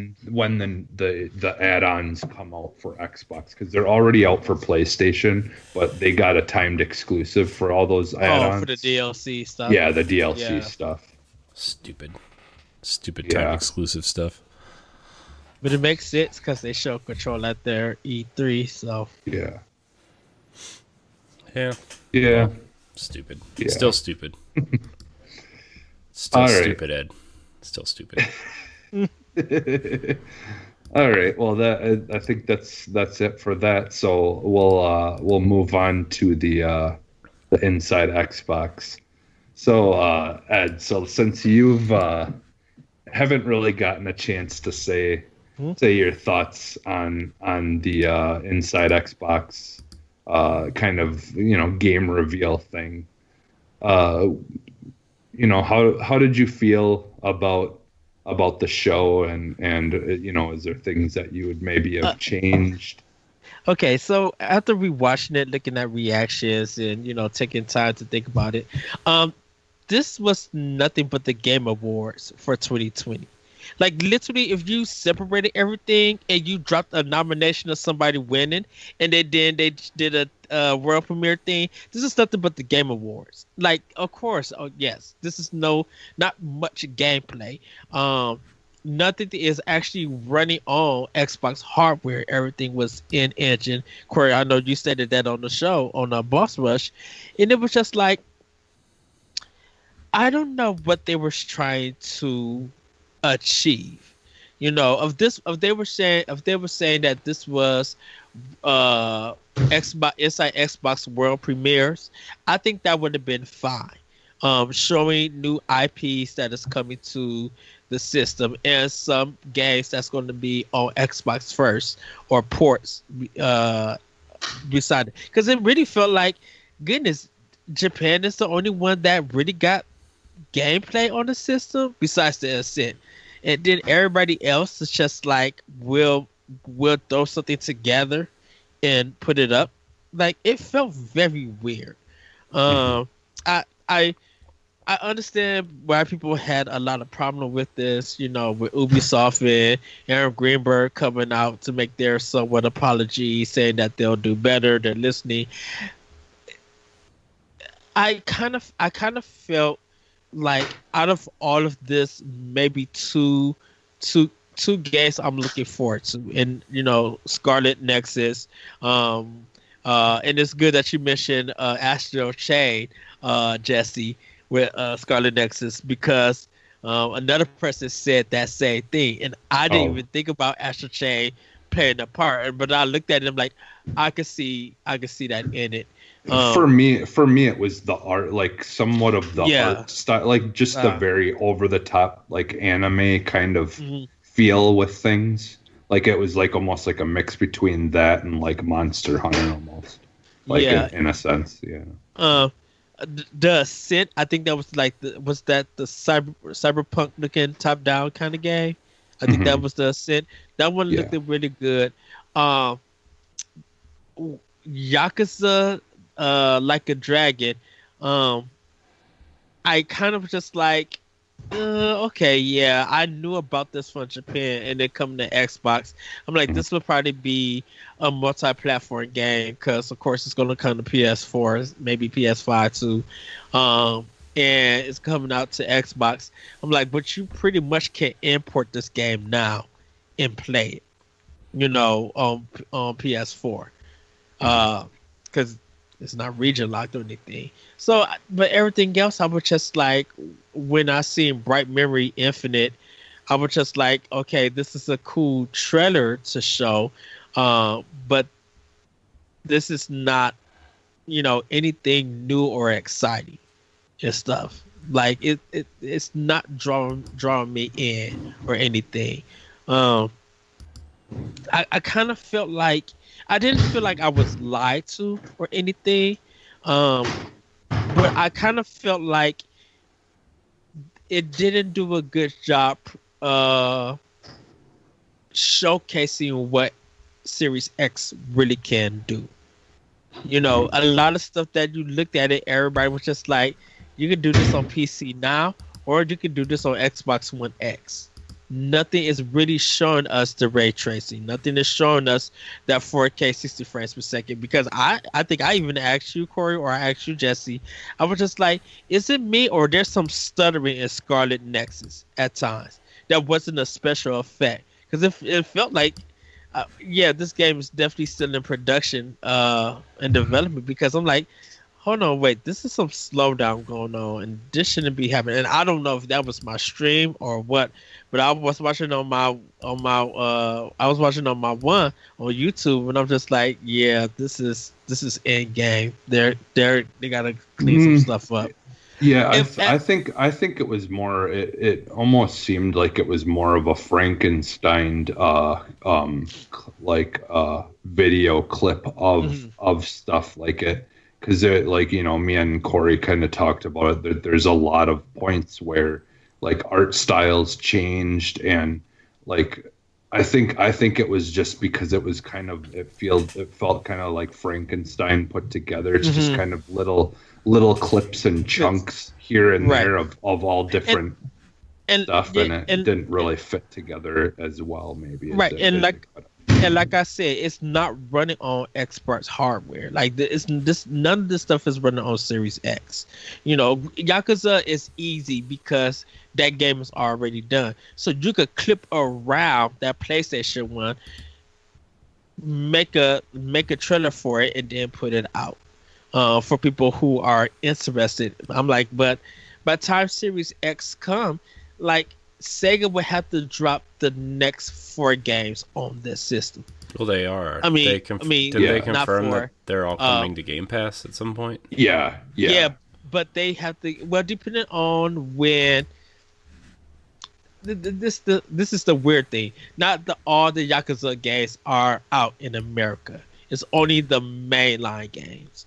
add-ons come out for Xbox, because they're already out for PlayStation, but they got a timed exclusive for all those add-ons. Oh, for the DLC stuff. Yeah, the DLC stuff. Stupid time exclusive stuff. But it makes sense because they show Control at their E3, so Yeah. Stupid. Yeah. Still stupid. Still All right. stupid, Ed. Still stupid. All right. Well, I think that's it for that. So we'll move on to the Inside Xbox. So Ed, so since you've haven't really gotten a chance to say your thoughts on the Inside Xbox kind of game reveal thing. How did you feel about the show, and is there things that you would maybe have changed? Okay, so after rewatching it, looking at reactions and taking time to think about it, this was nothing but the Game Awards for 2020. Like literally, if you separated everything and you dropped a nomination of somebody winning, and they did a world premiere thing, this is nothing but the Game Awards. Like, of course, yes, this is not much gameplay. Nothing is actually running on Xbox hardware. Everything was in engine. Corey, I know you stated that on the show on Boss Rush, and it was just like, I don't know what they were trying to achieve. If they were saying that this was Xbox inside Xbox World premieres, I think that would have been fine. Showing new IPs that is coming to the system and some games that's going to be on Xbox first or ports beside it, because it really felt like, goodness, Japan is the only one that really got gameplay on the system besides the Ascent, and then everybody else is just like we'll throw something together and put it up. Like, it felt very weird. I understand why people had a lot of problem with this, with Ubisoft and Aaron Greenberg coming out to make their somewhat apology, saying that they'll do better, they're listening. I kind of felt like out of all of this, maybe two games I'm looking forward to, and Scarlet Nexus, and it's good that you mentioned Astral Chain, Jesse, with Scarlet Nexus, because another person said that same thing, and I didn't even think about Astral Chain playing a part, but I looked at it, I'm like, I could see that in it. For me, it was the art, like somewhat of the art style, like just the very over the top, like anime kind of feel with things. Like it was like almost like a mix between that and like Monster Hunter, almost, like in a sense, The Ascent, I think that was like the cyberpunk looking top down kind of game. I think that was the Ascent. That one looked really good. Yakuza, Like a Dragon. I kind of just like, okay, yeah, I knew about this from Japan, and then coming to Xbox, I'm like, this will probably be a multi-platform game, because of course it's going to come to PS4, maybe PS5 too, and it's coming out to Xbox. I'm like, but you pretty much can import this game now and play it, on PS4, because it's not region locked or anything. So, but everything else, I was just like, when I seen Bright Memory Infinite, I was just like, okay, this is a cool trailer to show, but this is not, anything new or exciting and stuff. Like it's not drawing me in or anything. I kind of felt like, I didn't feel like I was lied to or anything, but I kind of felt like it didn't do a good job showcasing what Series X really can do. A lot of stuff that you looked at it, everybody was just like, you can do this on PC now, or you can do this on Xbox One X. Nothing is really showing us the ray tracing. Nothing is showing us that 4K 60 frames per second. Because I think I even asked you, Corey, or I asked you, Jesse. I was just like, is it me, or there's some stuttering in Scarlet Nexus at times that wasn't a special effect? Because it felt like, this game is definitely still in production and development. Because I'm like, hold on, wait, this is some slowdown going on, and this shouldn't be happening. And I don't know if that was my stream or what, but I was watching on my one on YouTube, and I'm just like, yeah, this is end game. They gotta clean some stuff up. Yeah, I think it was more. It almost seemed like it was more of a Frankenstein, video clip of stuff like it. Because, me and Corey kind of talked about it. There's a lot of points where, like, art styles changed, and, like, I think it was just because it was kind of it felt kind of like Frankenstein put together. It's just kind of little clips and chunks here and there of all different stuff, and it didn't really fit together as well, maybe. And like I said, it's not running on Xbox hardware. Like none of this stuff is running on Series X. Yakuza is easy because that game is already done. So you could clip around that PlayStation 1, make a trailer for it, and then put it out for people who are interested. I'm like, but by the time Series X come, like, Sega would have to drop the next 4 games on this system. Well, they are. I mean, did they not confirm for, that they're all coming to Game Pass at some point? Yeah. but they have to. Well, depending on when. This is the weird thing. Not all the Yakuza games are out in America. It's only the mainline games.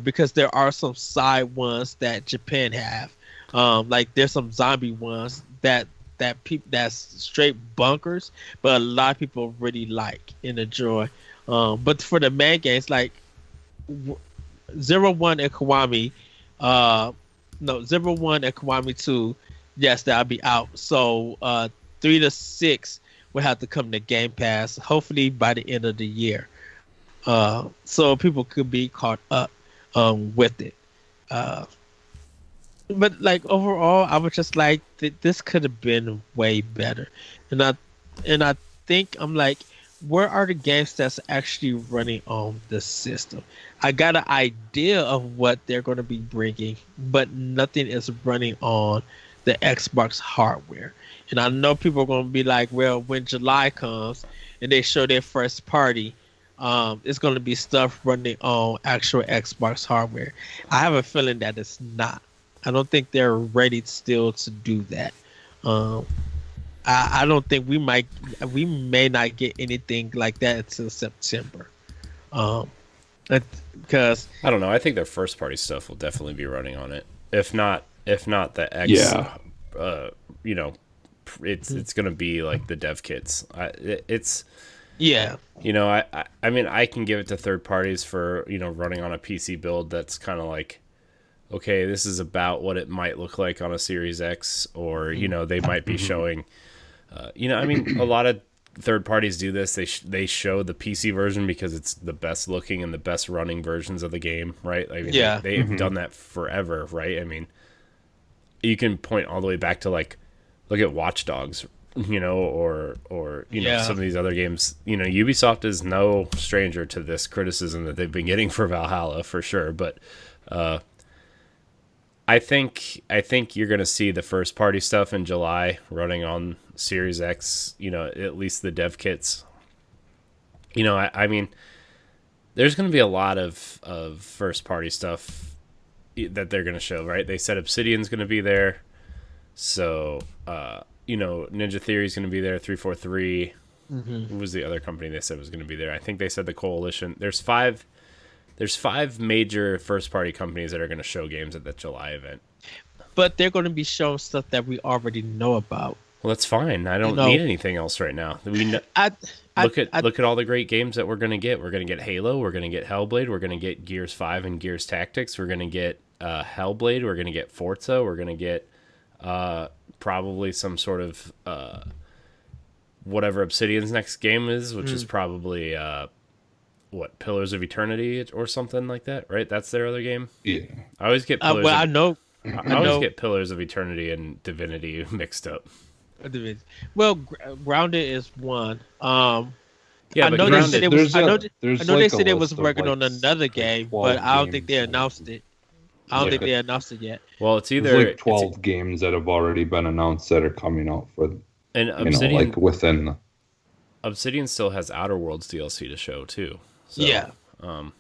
Because there are some side ones that Japan have. Like there's some zombie ones that's straight bunkers, but a lot of people really like and enjoy. But for the main games like 01 and Kiwami, 01 and Kiwami 2, yes, that'll be out. So 3 to 6 will have to come to Game Pass, hopefully by the end of the year. So people could be caught up with it. But like overall, I was just like, this could have been way better. And I think I'm like, where are the games that's actually running on the system? I got an idea of what they're going to be bringing, but nothing is running on the Xbox hardware. And I know people are going to be like, well, when July comes and they show their first party, it's going to be stuff running on actual Xbox hardware. I have a feeling that it's not. I don't think they're ready still to do that. I don't think we may not get anything like that until September. Because I don't know. I think their first party stuff will definitely be running on it. If not the X, it's going to be like the dev kits. I mean, I can give it to third parties for, running on a PC build that's kind of like, okay, this is about what it might look like on a Series X, or, they might be showing, I mean, a lot of third parties do this. They show the PC version because it's the best looking and the best running versions of the game, right? I mean, they've done that forever, right? I mean, you can point all the way back to like, look at Watch Dogs, or some of these other games. Ubisoft is no stranger to this criticism that they've been getting for Valhalla, for sure. But I think you're going to see the first party stuff in July running on Series X, at least the dev kits. I mean, there's going to be a lot of first party stuff that they're going to show, right? They said Obsidian's going to be there. So, Ninja Theory is going to be there, 343. Who was the other company they said was going to be there? I think they said the Coalition. There's five major first-party companies that are going to show games at that July event. But they're going to be showing stuff that we already know about. Well, that's fine. I don't need anything else right now. Look at all the great games that we're going to get. We're going to get Halo. We're going to get Hellblade. We're going to get Gears 5 and Gears Tactics. We're going to get Hellblade. We're going to get Forza. We're going to get probably some sort of whatever Obsidian's next game is, which is probably Pillars of Eternity or something like that, right? That's their other game. Yeah, I always get Pillars. I always get Pillars of Eternity and Divinity mixed up. Well, Grounded is one. Yeah, I know they said it was. I know they said it was working like on another game, but I don't think they announced it. I don't think they announced it yet. Well, it's either there's like 12 games that have already been announced that are coming out for, and Obsidian, within. Obsidian still has Outer Worlds DLC to show too. So, yeah. I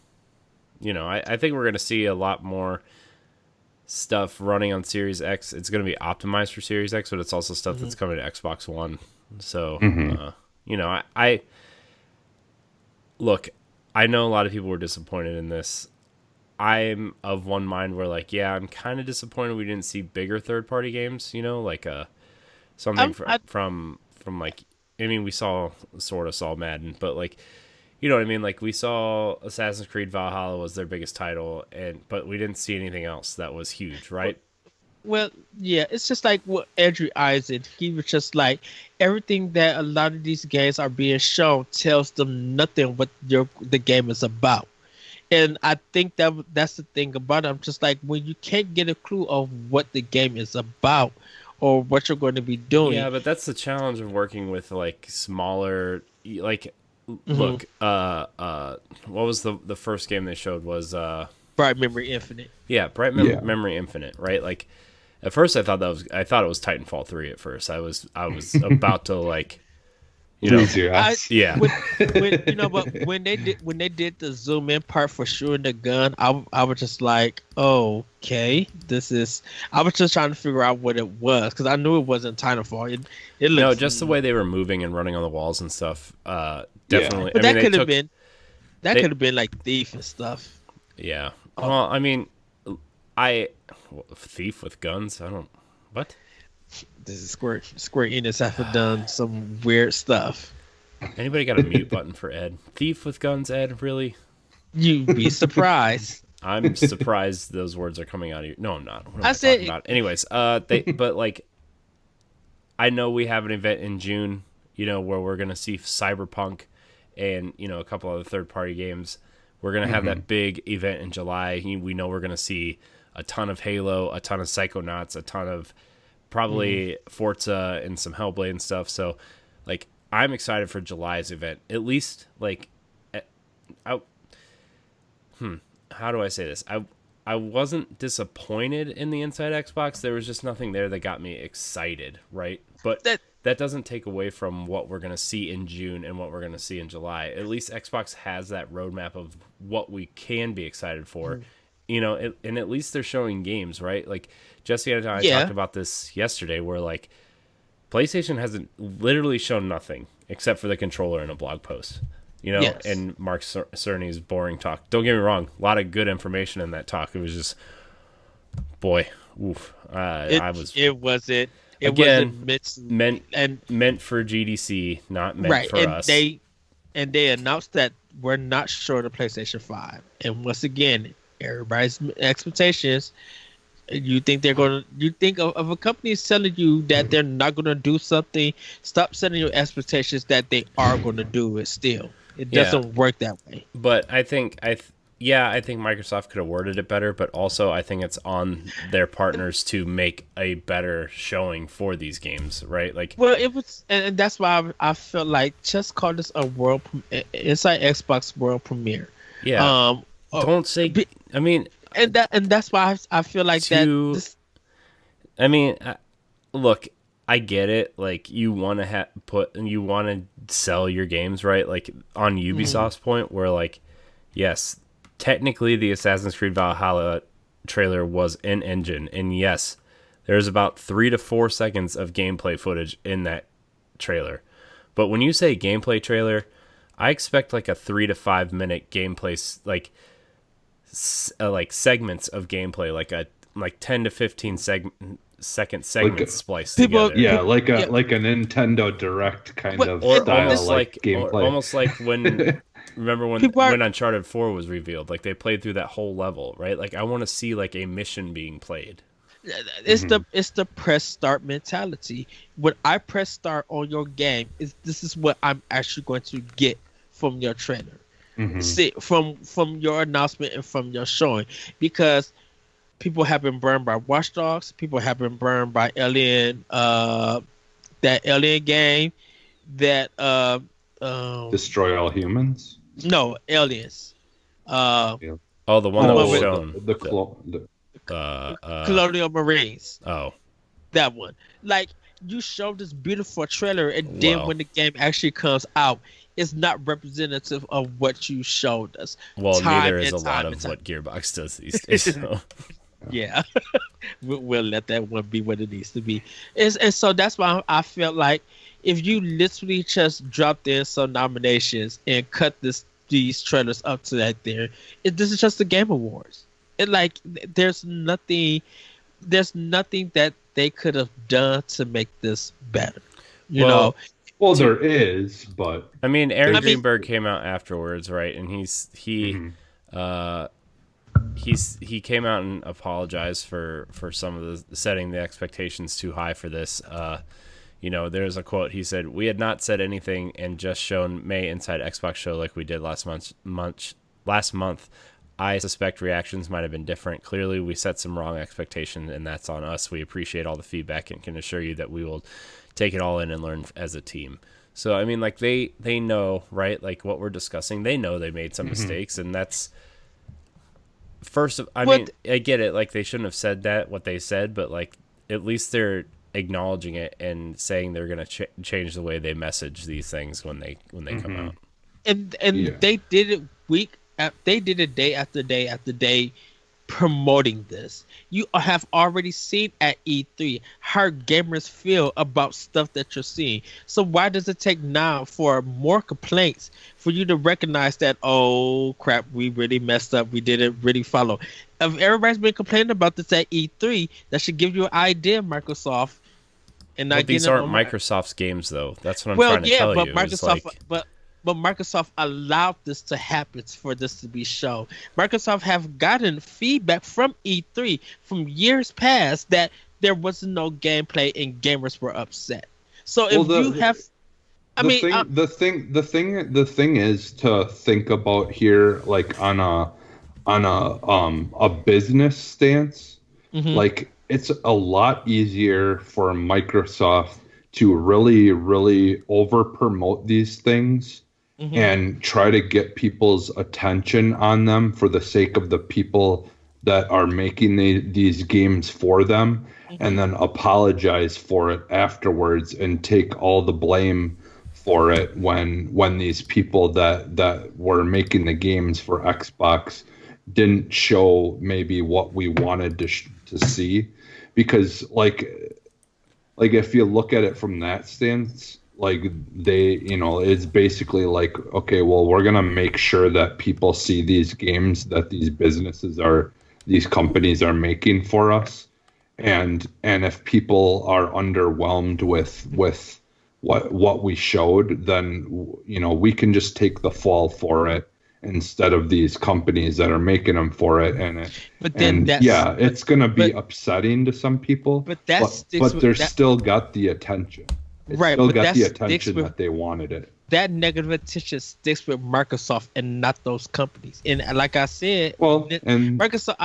think we're going to see a lot more stuff running on Series X. It's going to be optimized for Series X, but it's also stuff that's coming to Xbox One. So, I look, I know a lot of people were disappointed in this. I'm of one mind where, like, yeah, I'm kind of disappointed we didn't see bigger third-party games, something from like, I mean, we saw Madden, but like, you know what I mean? Like, we saw Assassin's Creed Valhalla was their biggest title, but we didn't see anything else that was huge, right? Well, yeah, it's just like what Andrew Eisen, he was just like, everything that a lot of these games are being shown tells them nothing what the game is about. And I think that's the thing about it. I'm just like, when you can't get a clue of what the game is about or what you're going to be doing. Yeah, but that's the challenge of working with like smaller, like, look, what was the first game they showed was Bright Memory Infinite. Yeah, Memory Infinite, right? Like, at first I thought it was Titanfall 3 at first. I was about to like, You know, Lose your ass. yeah. But when they did the zoom in part for shooting the gun, I was just like, oh, okay, this is. I was just trying to figure out what it was because I knew it wasn't Titanfall. It looks, No, just the way they were moving and running on the walls and stuff. Definitely. But I mean, that could have been. That they- could have been like Thief and stuff. Yeah. Well, I mean, Thief with guns. I don't. What? This is Square Enix have done some weird stuff. Anybody got a mute button for Ed? Thief with guns, Ed? Really? You'd be surprised. I'm surprised those words are coming out of you. No, I'm not. What am I I said- talking about? Anyways, but like, I know we have an event in June, where we're gonna see Cyberpunk and a couple other third-party games. We're gonna have that big event in July. We know we're gonna see a ton of Halo, a ton of Psychonauts, a ton of probably Forza and some Hellblade and stuff. So, like, I'm excited for July's event. At least, like, how do I say this? I wasn't disappointed in the Inside Xbox. There was just nothing there that got me excited, right? But that doesn't take away from what we're going to see in June and what we're going to see in July. At least Xbox has that roadmap of what we can be excited for. And at least they're showing games, right? Like, Jesse and I talked about this yesterday where, like, PlayStation hasn't literally shown nothing except for the controller in a blog post. Yes. And Mark Cerny's boring talk. Don't get me wrong, a lot of good information in that talk. It was just, boy, oof. It wasn't meant for GDC, not meant for us. And they announced that we're not sure the PlayStation 5. And once again, everybody's expectations. You think of a company telling you that they're not going to do something, stop setting your expectations that they are going to do it still. It doesn't work that way. But I think Microsoft could have worded it better, but also I think it's on their partners to make a better showing for these games, right? Like, well, it was, and that's why I felt like just call this a Inside Xbox world premiere. Yeah. Don't say. I mean. And that's why I feel like look, I get it. Like, you want to sell your games, right? Like, on Ubisoft's point, where, like, yes, technically the Assassin's Creed Valhalla trailer was in engine, and yes, there's about 3 to 4 seconds of gameplay footage in that trailer. But when you say gameplay trailer, I expect like a 3 to 5 minute gameplay, like segments of gameplay, like 10 to 15 second segments spliced together. Yeah, like a Nintendo Direct kind of style, like gameplay. Almost like when remember when Uncharted 4 was revealed, like they played through that whole level, right? Like, I want to see like a mission being played. It's the press start mentality. When I press start on your game, this is what I'm actually going to get from your trailer. See, from your announcement and from your showing, because people have been burned by Watch Dogs, people have been burned by Alien, that Alien game, that Destroy All Humans. No, Aliens. Oh, the one that was shown. Colonial Marines. Oh, that one. Like, you showed this beautiful trailer, and then when the game actually comes out, it's not representative of what you showed us. Well, neither is a lot of what Gearbox does these days. So. Yeah, we'll let that one be what it needs to be. And so that's why I felt like if you literally just dropped in some nominations and cut these trailers up to that this is just the Game Awards. There's nothing that they could have done to make this better. You know. Well, there is, but I mean, Aaron Greenberg came out afterwards, right? And he came out and apologized for some of the setting the expectations too high for this. There's a quote. He said, "We had not said anything and just shown May Inside Xbox show like we did last month. I suspect reactions might have been different. Clearly, we set some wrong expectations, and that's on us. We appreciate all the feedback and can assure you that we will take it all in and learn as a team." So, I mean, like, they know, right? Like, what we're discussing, they know they made some mistakes, and that's I mean, I get it. Like, they shouldn't have said what they said, but, like, at least they're acknowledging it and saying they're going to change the way they message these things when they come out. And they did it they did it day after day after day, promoting this. You have already seen at E3 how gamers feel about stuff that you're seeing. So why does it take now for more complaints for you to recognize that, oh crap, we really messed up, we didn't really follow? If everybody's been complaining about this at E3, that should give you an idea, Microsoft. And not these aren't Microsoft's games, though. That's what I'm trying to tell you. But Microsoft allowed this to happen for this to be shown. Microsoft have gotten feedback from E3 from years past that there was no gameplay and gamers were upset. So the thing is to think about here, like on a business stance, like it's a lot easier for Microsoft to really over promote these things and try to get people's attention on them for the sake of the people that are making these games for them, and then apologize for it afterwards and take all the blame for it when these people that were making the games for Xbox didn't show maybe what we wanted to see. Because like if you look at it from that stance, like it's basically like, okay, well, we're going to make sure that people see these games that these companies are making for us. And if people are underwhelmed with what we showed, then, we can just take the fall for it instead of these companies that are making them for it. It's going to be upsetting to some people, but still got the attention. Got the attention that they wanted it. That negative attention sticks with Microsoft and not those companies. And like I said, Microsoft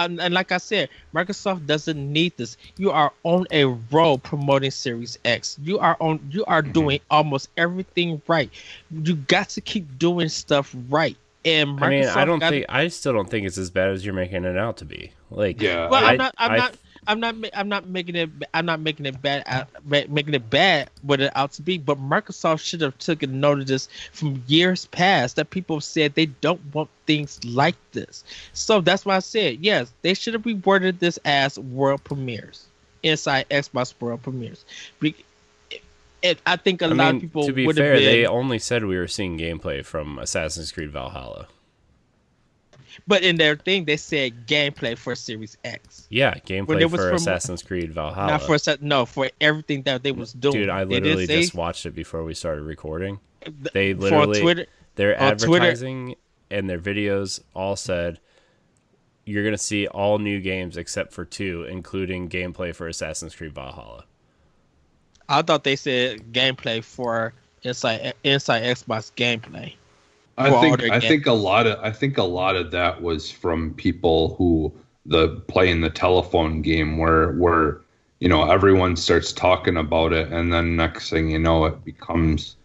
doesn't need this. You are on a roll promoting Series X. You are doing almost everything right. You got to keep doing stuff right. And Microsoft I still don't think it's as bad as you're making it out to be. Like, yeah, well, I'm not making it bad what it out to be. But Microsoft should have taken note of this from years past, that people said they don't want things like this. So that's why I said, yes, they should have reworded this as world premieres, inside Xbox world premieres. I think a lot of people, to be fair, they only said we were seeing gameplay from Assassin's Creed Valhalla. But in their thing, they said gameplay for Series X. Yeah, gameplay for Assassin's Creed Valhalla. For everything that they was doing. Dude, I literally just watched it before we started recording. They literally, their advertising and their videos all said, you're going to see all new games except for 2, including gameplay for Assassin's Creed Valhalla. I thought they said gameplay for inside Xbox gameplay. I think a lot of that was from people who playing the telephone game where everyone starts talking about it, and then next thing you know, it becomes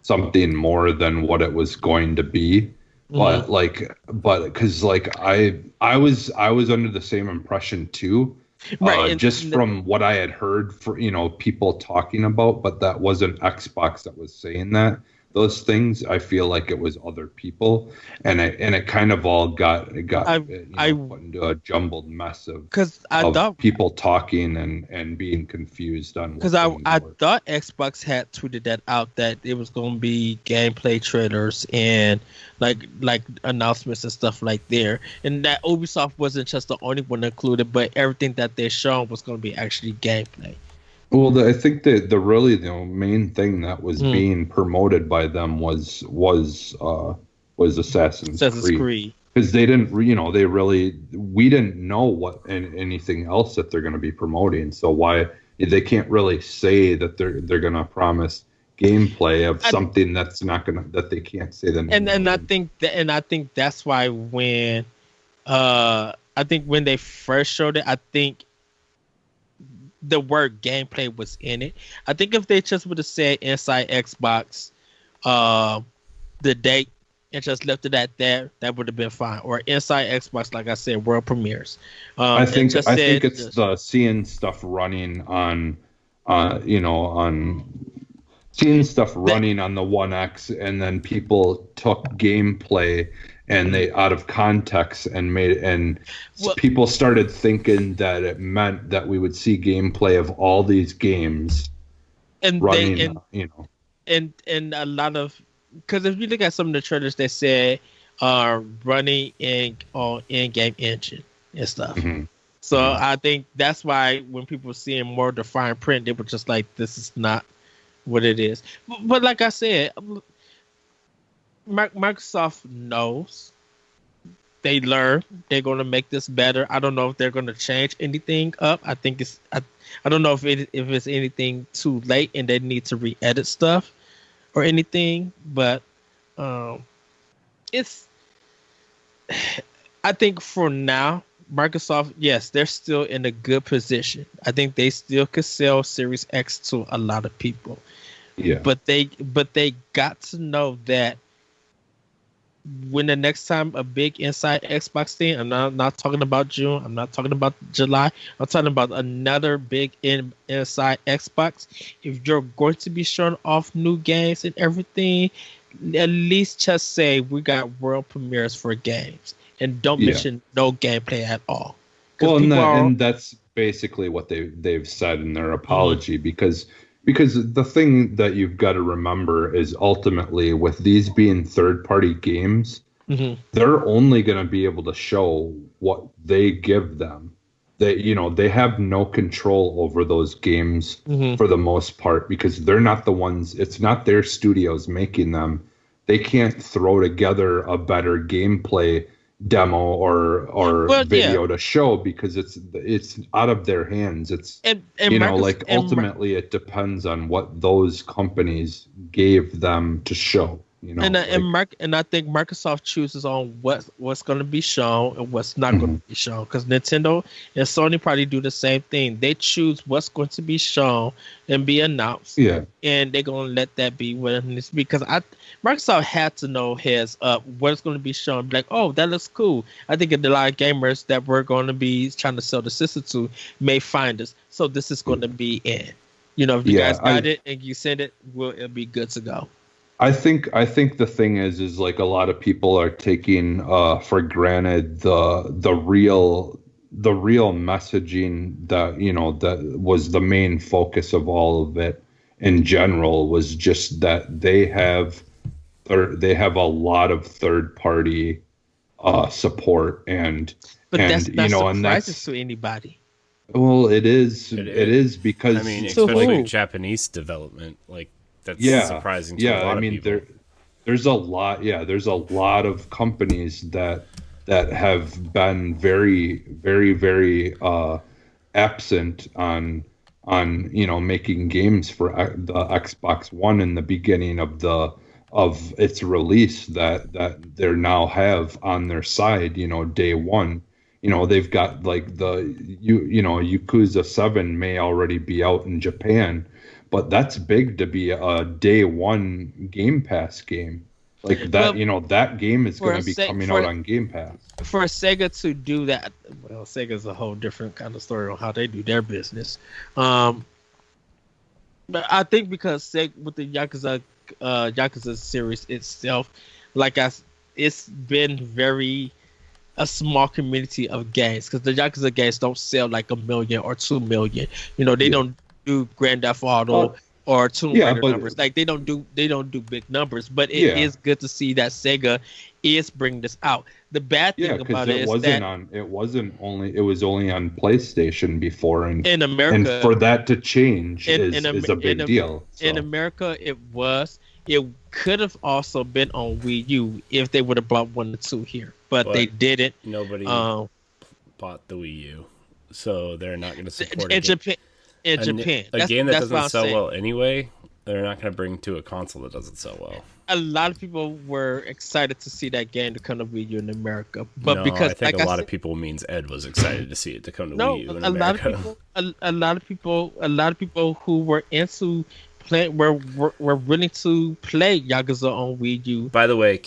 something more than what it was going to be. But because I was under the same impression too. Right, from what I had heard for people talking about, but that wasn't Xbox that was saying those things. I feel like it was other people, and it kind of all got put into a jumbled mess of people talking and being confused on. Because I thought Xbox had tweeted that out, that it was going to be gameplay trailers and like announcements and stuff like there, and that Ubisoft wasn't just the only one included, but everything that they're showing was going to be actually gameplay. Well, I think that the main thing that was being promoted by them was Assassin's Creed. Because they didn't, we didn't know what anything else that they're going to be promoting. So why they can't really say that they're going to promise gameplay of something that they can't say the name. And I think that's why when they first showed it, I think the word gameplay was in it. I think if they just would have said inside Xbox, the date, and just left it at there, that would have been fine. Or inside Xbox, like I said, world premieres. I think it's the seeing stuff running on on seeing stuff running on the One X, and then people took gameplay and they out of context and people started thinking that it meant that we would see gameplay of all these games and running, and a lot of, because if you look at some of the trailers, they say running on in-game engine and stuff. Mm-hmm. So I think that's why when people were seeing more defined print, they were just like, this is not what it is. But like I said, Microsoft knows. They learn. They're going to make this better. I don't know if they're going to change anything up. I think I don't know if it's anything too late and they need to re-edit stuff or anything. But it's. I think for now, Microsoft, yes, they're still in a good position. I think they still could sell Series X to a lot of people. Yeah. But they got to know that when the next time a big inside Xbox thing, I'm not talking about June, I'm not talking about July, I'm talking about another big inside Xbox. If you're going to be showing off new games and everything, at least just say we got world premieres for games. And don't mention no gameplay at all. Well, and that's basically what they've said in their apology, because the thing that you've got to remember is ultimately with these being third-party games, they're only going to be able to show what they give them. They have no control over those games for the most part, because they're not the ones. It's not their studios making them. They can't throw together a better gameplay demo or video to show, because it's out of their hands. It's ultimately it depends on what those companies gave them to show. And I think Microsoft chooses on what's going to be shown and what's not going to be shown, because Nintendo and Sony probably do the same thing. They choose what's going to be shown and be announced, and they're going to let that be what it needs to be. Because Microsoft had to know heads up what's going to be shown. Like, oh, that looks cool. I think a lot of gamers that we're going to be trying to sell the system to may find us. So this is going to be in. If you guys got it and you send it, it'll be good to go. I think the thing is like a lot of people are taking for granted the real messaging that was the main focus of all of it in general, was just that they have a lot of third party support and that's not surprises to anybody. Well, it is because especially Japanese development, like. That's surprising to a lot of people. There's a lot of companies that have been very, very, very absent on making games for the Xbox One in the beginning of its release that they now have on their side, day one. They've got like Yakuza 7 may already be out in Japan. But that's big to be a day one Game Pass game. Like that, that game is going to be coming out on Game Pass. For Sega to do that, well, Sega's a whole different kind of story on how they do their business. But I think because Sega, with the Yakuza series itself, it's been a small community of games, because the Yakuza games don't sell like 1 million or 2 million. They don't do Grand Theft Auto or Tomb Raider numbers. Like they don't do big numbers, but it is good to see that Sega is bringing this out. The bad thing about it is that it was only on PlayStation before, and in America, and for that to change is a big deal. So. In America, it could have also been on Wii U if they would have brought 1 or 2 here, but they didn't. Nobody bought the Wii U, so they're not going to support it. Japan. A game that doesn't sell well anyway, they're not going to bring to a console that doesn't sell well. A lot of people were excited to see that game to come to Wii U in America, but no, because I think a lot of people means Ed was excited to see it to come to Wii U in America. A lot of people who were into playing were willing to play Yakuza on Wii U. By the way,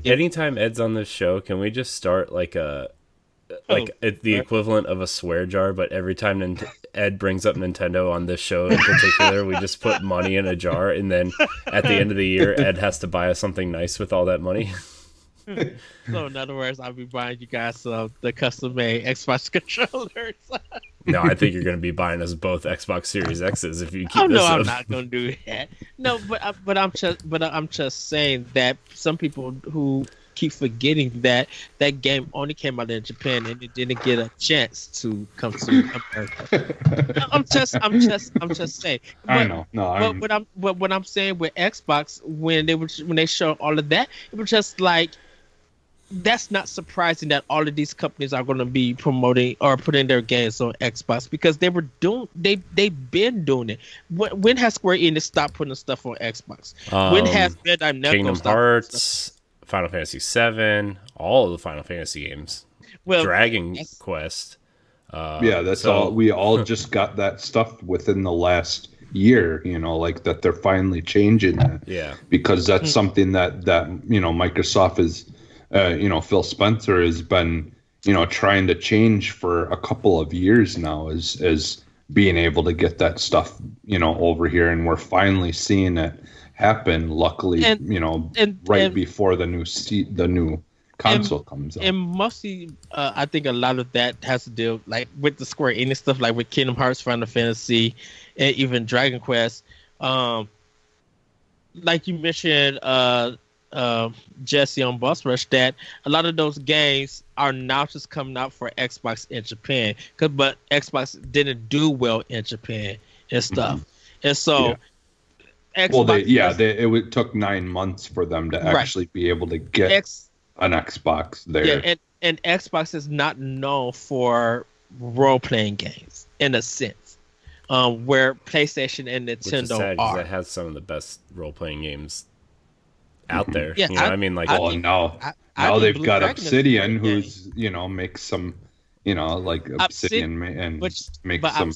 anytime Ed's on this show, can we just start the equivalent of a swear jar, but every time Ed brings up Nintendo on this show in particular, we just put money in a jar, and then at the end of the year, Ed has to buy us something nice with all that money. So in other words, I'll be buying you guys the custom-made Xbox controllers. No, I think you're going to be buying us both Xbox Series X's if you keep Oh this no, up. I'm not going to do that. No, but I'm just saying that some people who keep forgetting that game only came out in Japan and it didn't get a chance to come to America. I'm just saying. But, I know. No, what I'm saying with Xbox when they showed all of that, it was just like, that's not surprising that all of these companies are going to be promoting or putting their games on Xbox, because they've been doing it. When has Square Enix stopped putting stuff on Xbox? When has Bandai Namco Kingdom stopped Hearts, Final Fantasy VII, all of the Final Fantasy games, Dragon Quest. that's all. We all just got that stuff within the last year. Like that they're finally changing that. Yeah, because that's something that Microsoft is. Phil Spencer has been, trying to change for a couple of years now, as being able to get that stuff, over here, and we're finally seeing it happen. Luckily, before the new console comes out. And mostly, I think a lot of that has to do like with the Square Enix stuff, like with Kingdom Hearts, Final Fantasy, and even Dragon Quest. Like you mentioned, Jesse on Boss Rush, that a lot of those games are now just coming out for Xbox in Japan, but Xbox didn't do well in Japan and stuff, and so Xbox, it took 9 months for them to actually be able to get an Xbox there. Yeah, and Xbox is not known for role-playing games in a sense, where PlayStation and Nintendo which is sad, are. That has some of the best role-playing games out there. Yeah, now they've got Obsidian, who's makes some, like Obsidian makes some.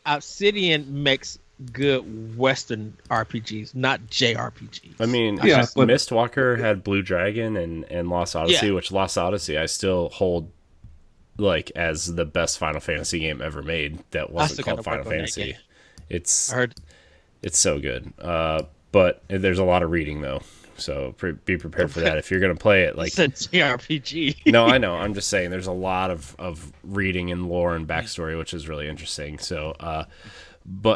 Obsidian makes good Western RPGs, not JRPGs. I mean, Mistwalker had Blue Dragon and Lost Odyssey, which Lost Odyssey I still hold like as the best Final Fantasy game ever made. That wasn't called Final Fantasy. It's so good. But there's a lot of reading though. So be prepared for that if you're going to play it. Like it's a JRPG. No, I know. I'm just saying there's a lot of reading and lore and backstory, which is really interesting. So,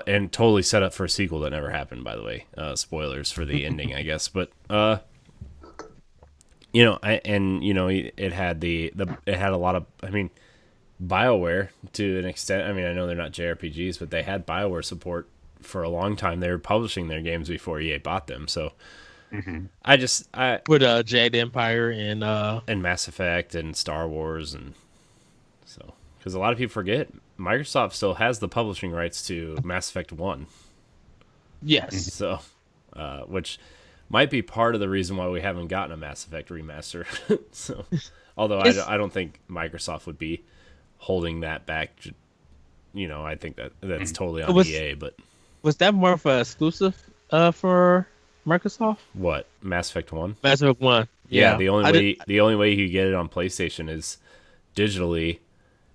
and totally set up for a sequel that never happened, by the way. Spoilers for the ending, I guess. But it had it had a lot of. I mean, BioWare to an extent. I mean, I know they're not JRPGs, but they had BioWare support for a long time. They were publishing their games before EA bought them. So. I with Jade Empire and Mass Effect and Star Wars, and so because a lot of people forget Microsoft still has the publishing rights to Mass Effect 1. Yes. So, which might be part of the reason why we haven't gotten a Mass Effect remaster. So, although I don't think Microsoft would be holding that back. I think that's totally on EA. But was that more of an exclusive for Microsoft? What, Mass Effect 1? Mass Effect 1. Yeah, the only way you could get it on PlayStation is digitally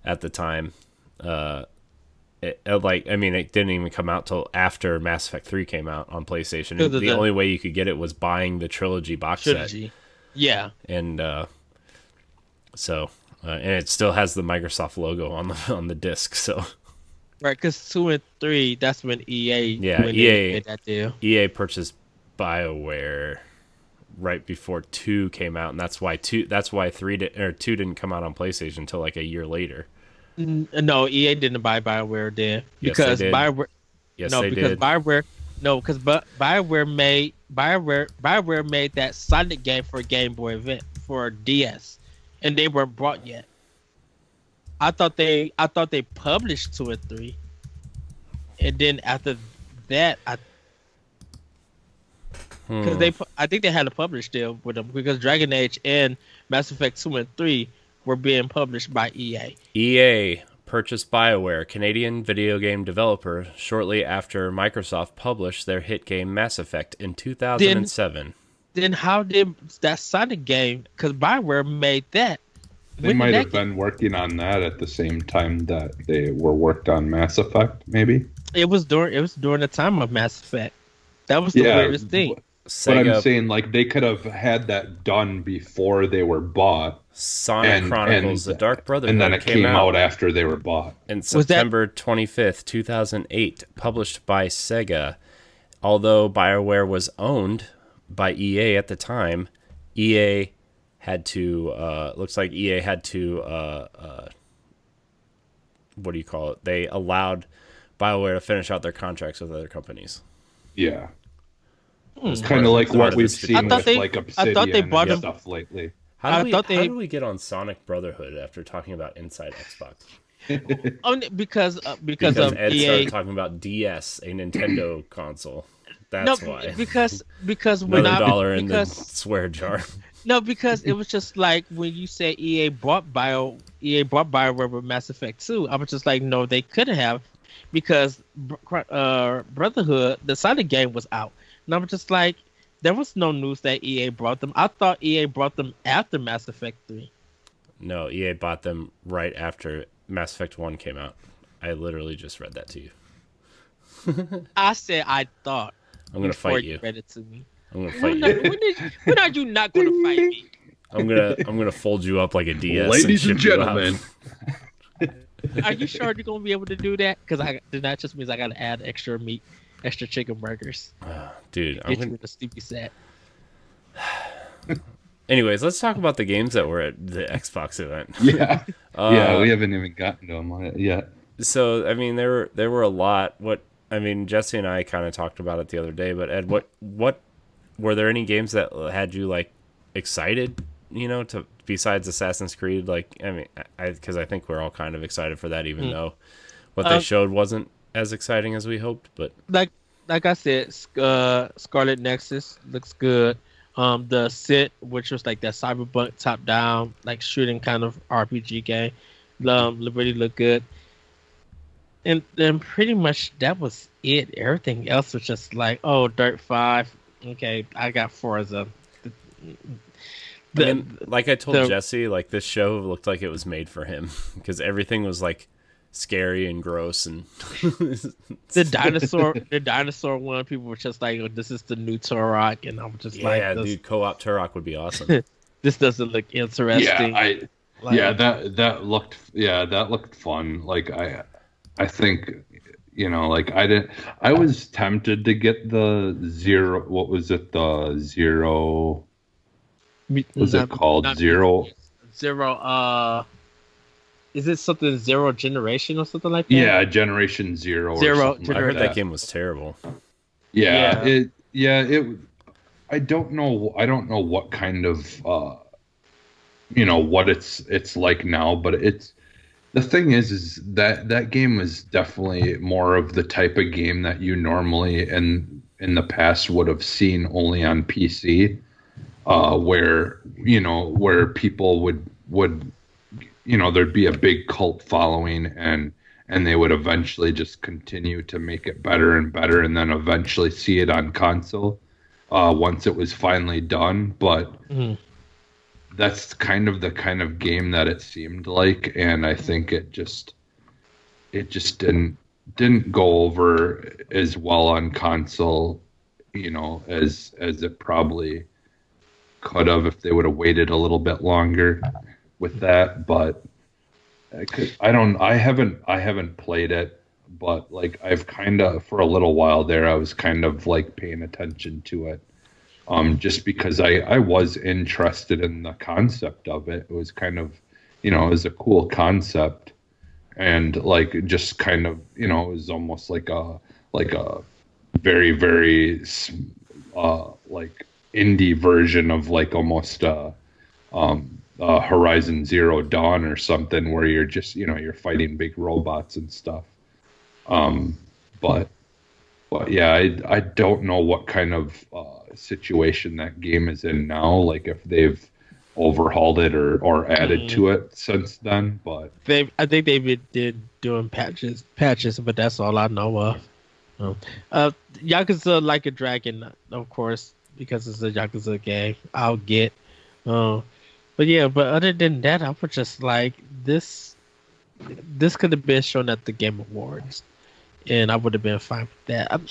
at the time. It didn't even come out till after Mass Effect 3 came out on PlayStation. The only way you could get it was buying the trilogy box set. Yeah. And and it still has the Microsoft logo on the disc, so right, because 2 and 3, that's when EA EA did that deal. EA purchased BioWare right before 2 came out, and that's why 2 didn't come out on PlayStation until like a year later. No, EA didn't buy BioWare then because BioWare. Yes, no, they because did. BioWare made that Sonic game for Game Boy Advance for DS, and they weren't brought yet. I thought they published 2 and 3, and then after that, I think they had a publish deal with them because Dragon Age and Mass Effect 2 and 3 were being published by EA. EA purchased BioWare, Canadian video game developer, shortly after Microsoft published their hit game Mass Effect in 2007. Then how did that Sonic game, because BioWare made that, They might have been working on that at the same time that they were worked on Mass Effect, maybe. It was during the time of Mass Effect. That was the weirdest thing. But I'm saying, like, they could have had that done before they were bought. Sonic Chronicles: The Dark Brotherhood, and then it came out after they were bought. In September 25th, 2008, published by Sega. Although BioWare was owned by EA at the time, EA had to, looks like EA had to, what do you call it? They allowed BioWare to finish out their contracts with other companies. Yeah. It's kind of like what we've seen with like Obsidian and stuff lately. How did we get on Sonic Brotherhood after talking about Inside Xbox? because Ed EA started talking about DS, a Nintendo console. That's why. Because $1 in the swear jar. No, because it was just like when you say EA bought BioWare with Mass Effect 2. I was just like, no, they couldn't have, because Brotherhood, the Sonic game, was out, and I was just like, there was no news that EA brought them. I thought EA brought them after Mass Effect 3. No, EA bought them right after Mass Effect 1 came out. I literally just read that to you. I said I thought. I'm gonna fight you. Read it to me. I'm gonna fight you. When are you not gonna fight me? I'm gonna fold you up like a DS. Ladies and gentlemen. Are you sure you're gonna be able to do that? Because that just means I gotta add extra meat, extra chicken burgers. Dude, I'm gonna the sleepy set. Anyways, let's talk about the games that were at the Xbox event. Yeah, we haven't even gotten to them yet. So, I mean, there were a lot. Jesse and I kind of talked about it the other day. But Ed, what were there any games that had you like excited? To besides Assassin's Creed, because I think we're all kind of excited for that, even though what they showed wasn't as exciting as we hoped. But like I said, Scarlet Nexus looks good. The Sit, which was like that cyberpunk top-down, like shooting kind of RPG game, really looked good. And then pretty much that was it. Everything else was just like, oh, Dirt 5. Okay, I got Forza. Like I told Jesse, like this show looked like it was made for him because everything was like scary and gross, and the dinosaur one, people were just like, oh, this is the new Turok, and I'm just like, dude, co-op Turok would be awesome. This doesn't look interesting. That looked fun. Like I think, I was tempted to get the Zero. What was it? The Zero. Was it called Zero? Zero. Is it something Zero Generation or something like that? Yeah, Generation Zero. I heard that game was terrible. Yeah. I don't know. I don't know what kind of, what it's like now, but the thing is that game was definitely more of the type of game that you normally in the past would have seen only on PC, where people would there'd be a big cult following and they would eventually just continue to make it better and better and then eventually see it on console once it was finally done. But that's kind of game that it seemed like, and I think it just didn't go over as well on console, as it probably could have if they would have waited a little bit longer with that. But I haven't played it, but like I've kind of, for a little while there, I was kind of like paying attention to it, just because I was interested in the concept of it. It was kind of, it was a cool concept, and like just kind of, it was almost like a very, very like indie version of like almost Horizon Zero Dawn or something, where you're just you're fighting big robots and stuff. But yeah, I don't know what kind of situation that game is in now, like if they've overhauled it or added to it since then. But I think they've been doing patches, but that's all I know of. Yakuza Like a Dragon, of course, because it's a Yakuza game, I'll get. But yeah, but other than that, I was just like this. This could have been shown at the Game Awards, and I would have been fine with that.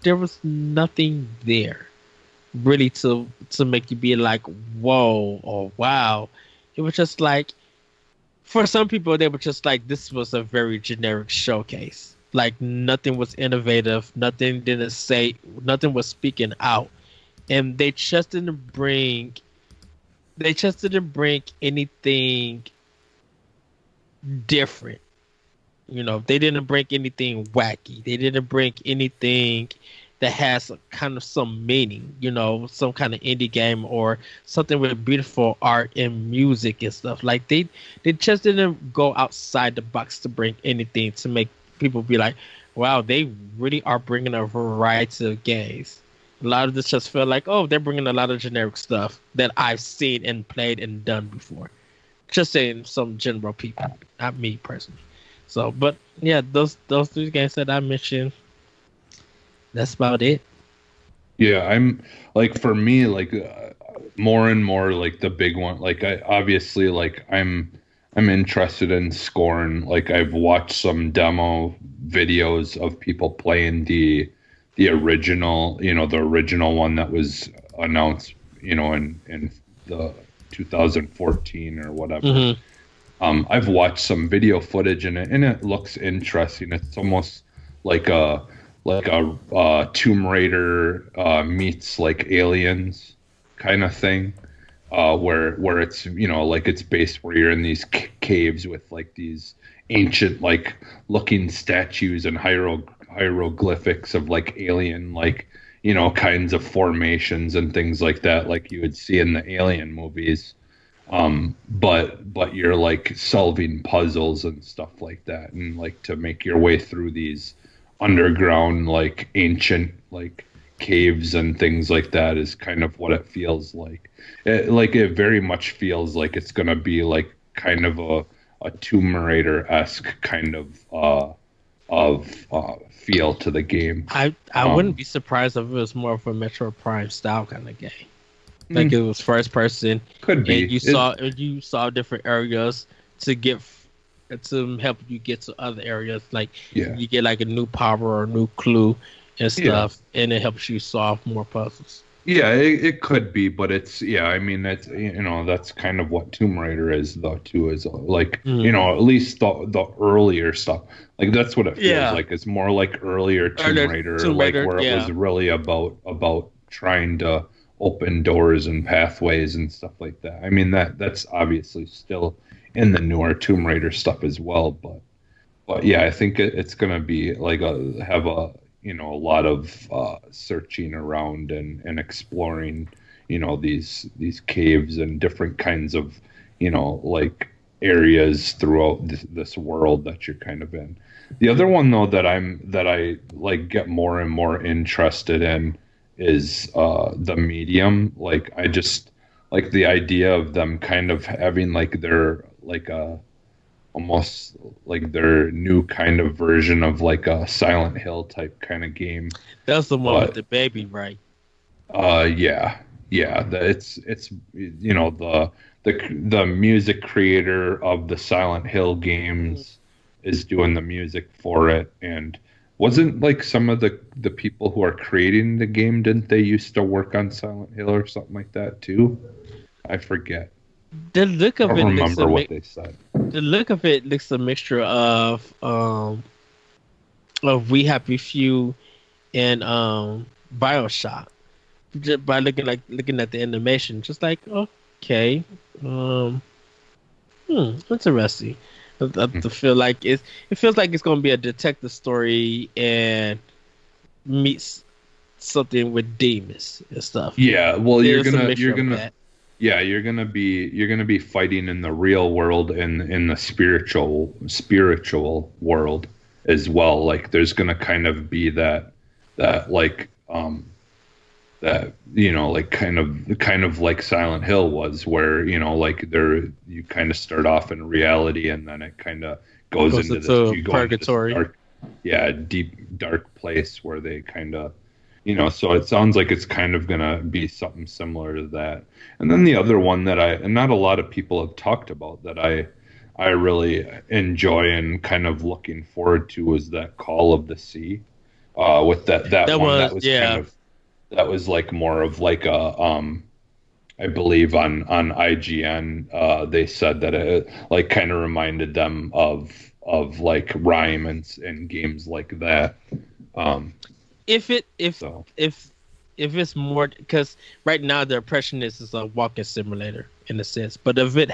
There was nothing there really to make you be like, whoa or wow. It was just like, for some people, they were just like, this was a very generic showcase. Like nothing was innovative, nothing was speaking out, and they just didn't bring anything different. You know, they didn't bring anything wacky. They didn't bring anything that has kind of some meaning, you know, some kind of indie game or something with beautiful art and music and stuff. Like they just didn't go outside the box to bring anything to make people be like, wow, they really are bringing a variety of games. A lot of this just felt like, oh, they're bringing a lot of generic stuff that I've seen and played and done before. Just saying, some general people, not me personally. So, but yeah, those three games that I mentioned, that's about it. Yeah, I'm like, for me, like more and more like the big one. Like I obviously, like I'm interested in Scorn. Like I've watched some demo videos of people playing the original, you know, the original one that was announced, you know, in the 2014 or whatever. Mm-hmm. I've watched some video footage and it looks interesting. It's almost like a Tomb Raider meets like Aliens kind of thing, where it's, you know, like it's based where you're in these caves with like these ancient like looking statues and hieroglyphics of like alien, like, you know, kinds of formations and things like that, like you would see in the Alien movies. But you're like solving puzzles and stuff like that, and like to make your way through these underground like ancient like caves and things like that is kind of what it feels like. It very much feels like it's gonna be like kind of a Tomb Raider-esque kind of feel to the game. I wouldn't be surprised if it was more of a Metro Prime style kind of game. Like it was first person, could be. And you saw different areas to help you get to other areas. Like you get like a new power or a new clue and stuff, and it helps you solve more puzzles. Yeah, it could be, but it's, I mean, that's, you know, that's kind of what Tomb Raider is though too, is like, you know, at least the earlier stuff, like that's what it feels like. It's more like earlier Tomb Raider, like where it was really about trying to open doors and pathways and stuff like that. I mean, that's obviously still in the newer Tomb Raider stuff as well, but yeah, I think it's gonna be like have a, you know, a lot of searching around and exploring, you know, these caves and different kinds of, you know, like areas throughout this world that you're kind of in. The other one though that I like get more and more interested in is the Medium. Like I just like the idea of them kind of having like their like a almost like their new kind of version of like a Silent Hill type kind of game. That's the one with the baby, right? Yeah. It's you know, the music creator of the Silent Hill games is doing the music for it, and wasn't like some of the people who are creating the game, didn't they used to work on Silent Hill or something like that too? I forget. The look of I don't remember what they said. The look of it looks a mixture of We Happy Few and BioShock. Just by looking at the animation, just like, okay, interesting. I feel like it feels like it's going to be a detective story and meets something with demons and stuff. Yeah, well, you're gonna be fighting in the real world and in the spiritual world as well. Like there's gonna kind of be that like that, you know, like kind of like Silent Hill was, where, you know, like you kind of start off in reality and then it kind of goes into this, you go purgatory. Into this deep dark place where they kind of, So it sounds like it's kind of gonna be something similar to that. And then the other one that and not a lot of people have talked about that I really enjoy and kind of looking forward to is that Call of the Sea. With that one that was kind of, that was like more of like a I believe on IGN they said that it like kind of reminded them of like Rime and games like that. If it's more, because right now the impression is a walking simulator in a sense, but if it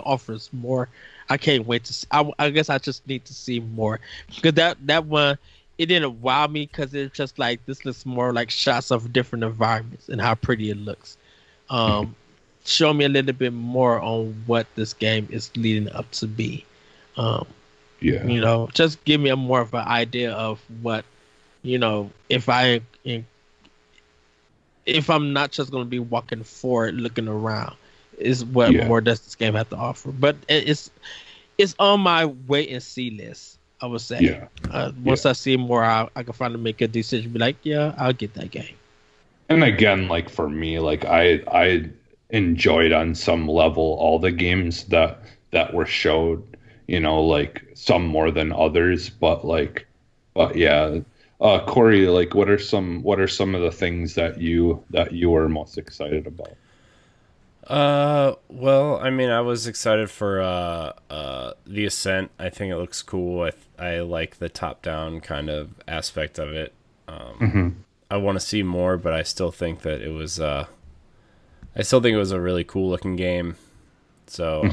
offers more, I can't wait to see. I guess I just need to see more, because that one, it didn't wow me because it's just like, this looks more like shots of different environments and how pretty it looks. Show me a little bit more on what this game is leading up to be. Just give me a more of an idea of what, if I'm not just going to be walking forward, looking around, is what more does this game have to offer. But it's on my wait and see list, I would say. Once I see more, I can finally make a decision. Be like, yeah, I'll get that game. And again, like for me, like I enjoyed on some level all the games that were showed. Like some more than others, but yeah. Corey, like what are some of the things that you were most excited about? Well, I mean, I was excited for The Ascent. I think it looks cool. I like the top-down kind of aspect of it. I want to see more, but I still think that it was a really cool looking game. So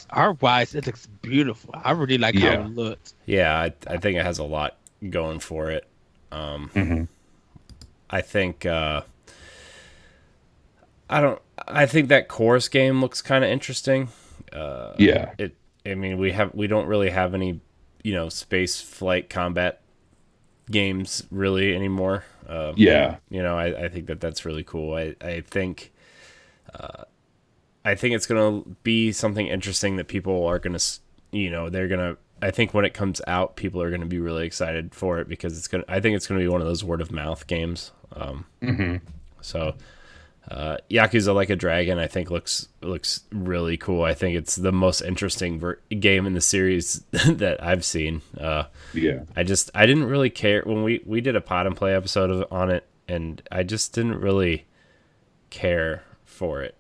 art-wise, it looks beautiful. I really like how it looks. Yeah, I think it has a lot going for it. I think I think that chorus game looks kind of interesting. We don't really have any, space flight combat games really anymore. I think that's really cool. I think it's going to be something interesting that people are going to, I think when it comes out, people are going to be really excited for it because I think it's going to be one of those word of mouth games. So Yakuza Like a Dragon, I think looks really cool. I think it's the most interesting game in the series that I've seen. I didn't really care when we did a pod and play episode on it, and I just didn't really care for it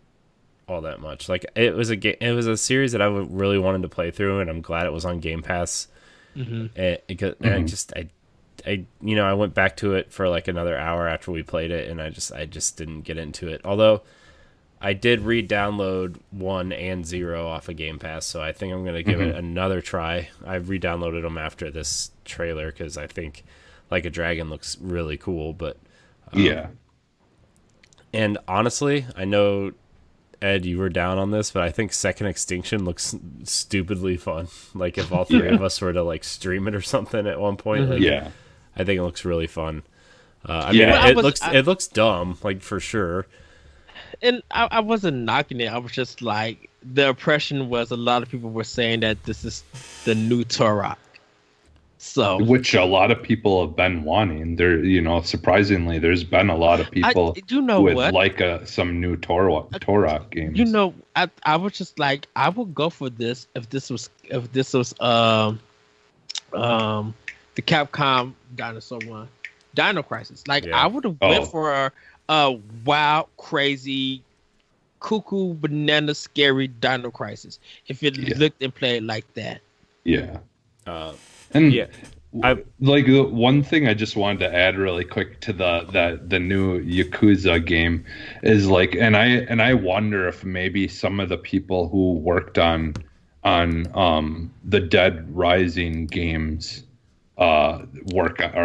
all that much. Like it was a series that I really wanted to play through, and I'm glad it was on Game Pass. I went back to it for like another hour after we played it, and I just didn't get into it. Although I did re-download 1 and 0 off of Game Pass, so I think I'm gonna give it another try. I re-downloaded them after this trailer because I think Like a Dragon looks really cool. But and honestly, I know Ed, you were down on this, but I think Second Extinction looks stupidly fun. Like if all three of us were to like stream it or something at one point, I think it looks really fun. It looks dumb, like for sure. And I wasn't knocking it. I was just like, the impression was a lot of people were saying that this is the new Turok. So, which a lot of people have been wanting. There, surprisingly, there's been a lot of people with some new Turok games. I was just like, I would go for this if this was the Capcom Dinosaur one, Dino Crisis. I would have went for a wild, crazy, cuckoo, banana, scary Dino Crisis if it looked and played like that. Yeah. Like the one thing I just wanted to add really quick to the new Yakuza game is like, and I wonder if maybe some of the people who worked on the Dead Rising games are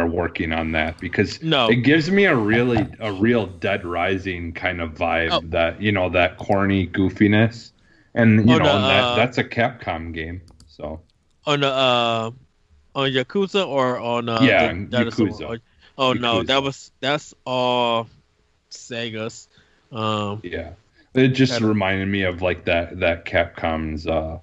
working on that, because it gives me a real Dead Rising kind of vibe, that corny goofiness, and that's a Capcom game. So on Yakuza or on Yakuza? Yakuza. That's all Sega's. It just reminded me of like that Capcom's like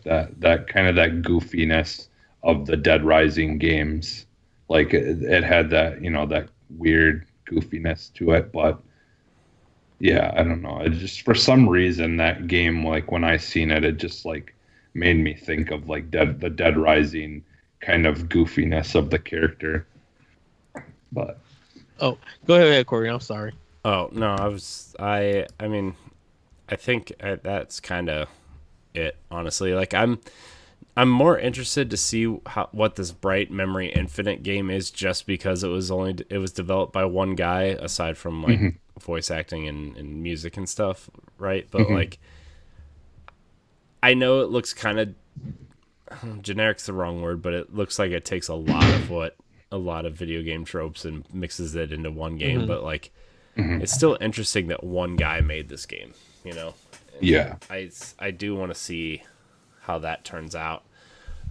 that kind of that goofiness of the Dead Rising games. Like it had that weird goofiness to it, but yeah, I don't know. It just for some reason that game, like when I seen it, it just like made me think of like the Dead Rising kind of goofiness of the character. But oh, go ahead, Corey. I'm sorry. Oh no, I mean, I think that's kind of it. Honestly, like I'm more interested to see what this Bright Memory Infinite game is, just because it was developed by one guy, aside from like voice acting and music and stuff, right? But like, I know it looks kind of generic's the wrong word, but it looks like it takes a lot of video game tropes and mixes it into one game. But like, it's still interesting that one guy made this game, you know? And yeah, I do want to see how that turns out.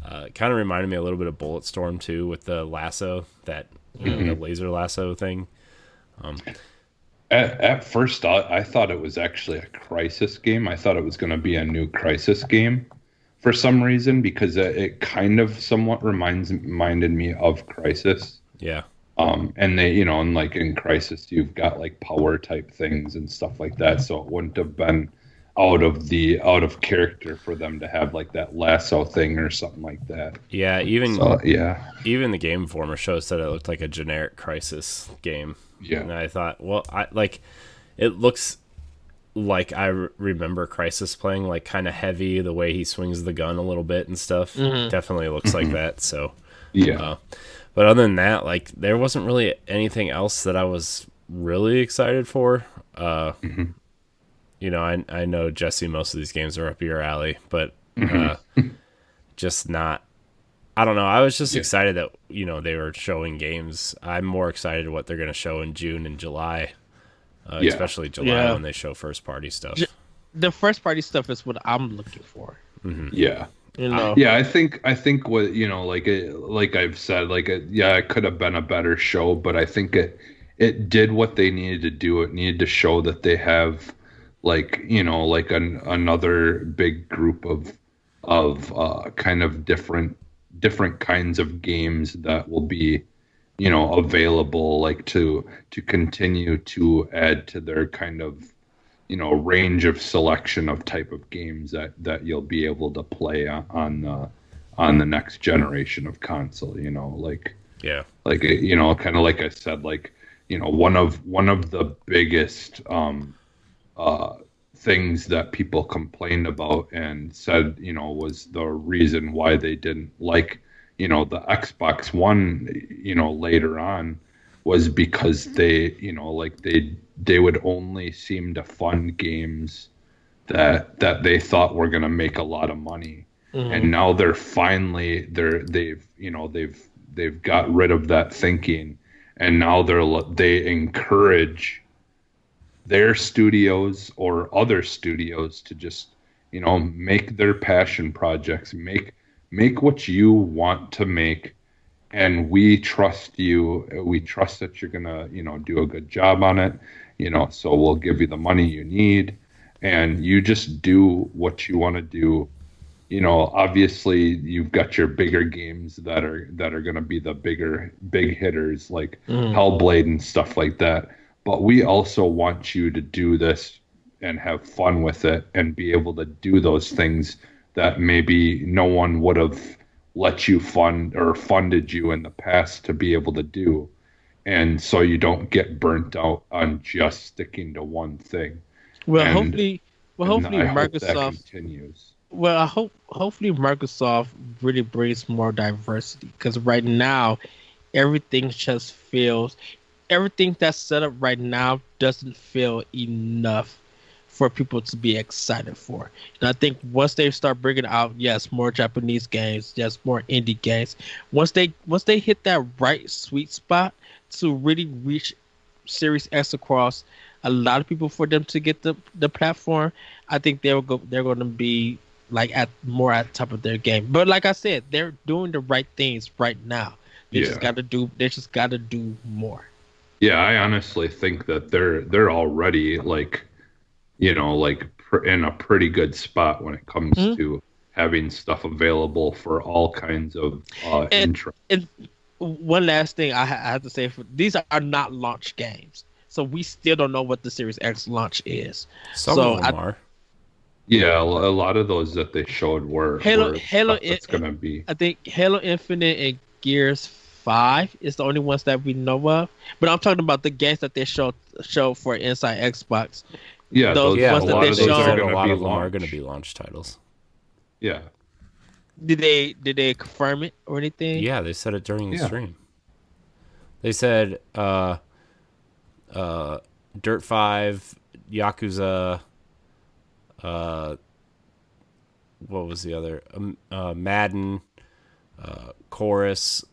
It kind of reminded me a little bit of Bulletstorm too, with the lasso, that the laser lasso thing. At first, I thought it was actually a Crisis game. I thought it was going to be a new Crisis game for some reason, because it kind of somewhat reminded me of Crisis. Yeah. And they, and like in Crisis, you've got like power type things and stuff like that. So it wouldn't have been out of character for them to have like that lasso thing or something like that. Yeah. Even the Game Informer show said it looked like a generic Crisis game. Yeah. And I thought, well, it looks like I remember Crisis playing, like kind of heavy, the way he swings the gun a little bit and stuff. Definitely looks like that. So yeah. But other than that, like, there wasn't really anything else that I was really excited for. I know, Jesse, most of these games are up your alley, but just not. I don't know. I was just excited that, they were showing games. I'm more excited what they're going to show in June and July, especially July when they show first-party stuff. The first-party stuff is what I'm looking for. Yeah. I think what like I've said, it could have been a better show, but I think it did what they needed to do. It needed to show that they have another big group of kind of different kinds of games that will be available, like to continue to add to their kind of range of selection of type of games that you'll be able to play on the next generation of console. Kind of like I said, one of the biggest things that people complained about and said was the reason why they didn't like the Xbox One later on, was because they they would only seem to fund games that they thought were going to make a lot of money. And now they're finally they've got rid of that thinking, and now they encourage their studios or other studios to just make their passion projects, make what you want to make, and we trust you. We trust that you're gonna do a good job on it, so we'll give you the money you need, and you just do what you want to do. Obviously you've got your bigger games that are going to be the big hitters, like Hellblade and stuff like that. But we also want you to do this and have fun with it and be able to do those things that maybe no one would have let you fund or funded you in the past to be able to do. And so you don't get burnt out on just sticking to one thing. Well, hopefully Microsoft that continues. Well, hopefully Microsoft really brings more diversity, because right now everything that's set up right now doesn't feel enough for people to be excited for. And I think once they start bringing out, more Japanese games, more indie games, once they hit that right sweet spot to really reach Series X across a lot of people, for them to get the platform, I think they're going to be at top of their game. But like I said, they're doing the right things right now. They just got to do more. Yeah, I honestly think that they're already in a pretty good spot when it comes to having stuff available for all kinds of interest. one last thing I have to say: these are not launch games, so we still don't know what the Series X launch is. Some of them are. Yeah, a lot of those that they showed were Halo. It's gonna be. I think Halo Infinite and Gears 5 is the only ones that we know of. But I'm talking about the games that they show for Inside Xbox. Yeah, those ones that they showed. A lot of them are going to be launch titles. Yeah. Did they confirm it or anything? Yeah, they said it during the stream. They said Dirt 5, Yakuza, what was the other? Madden, Chorus,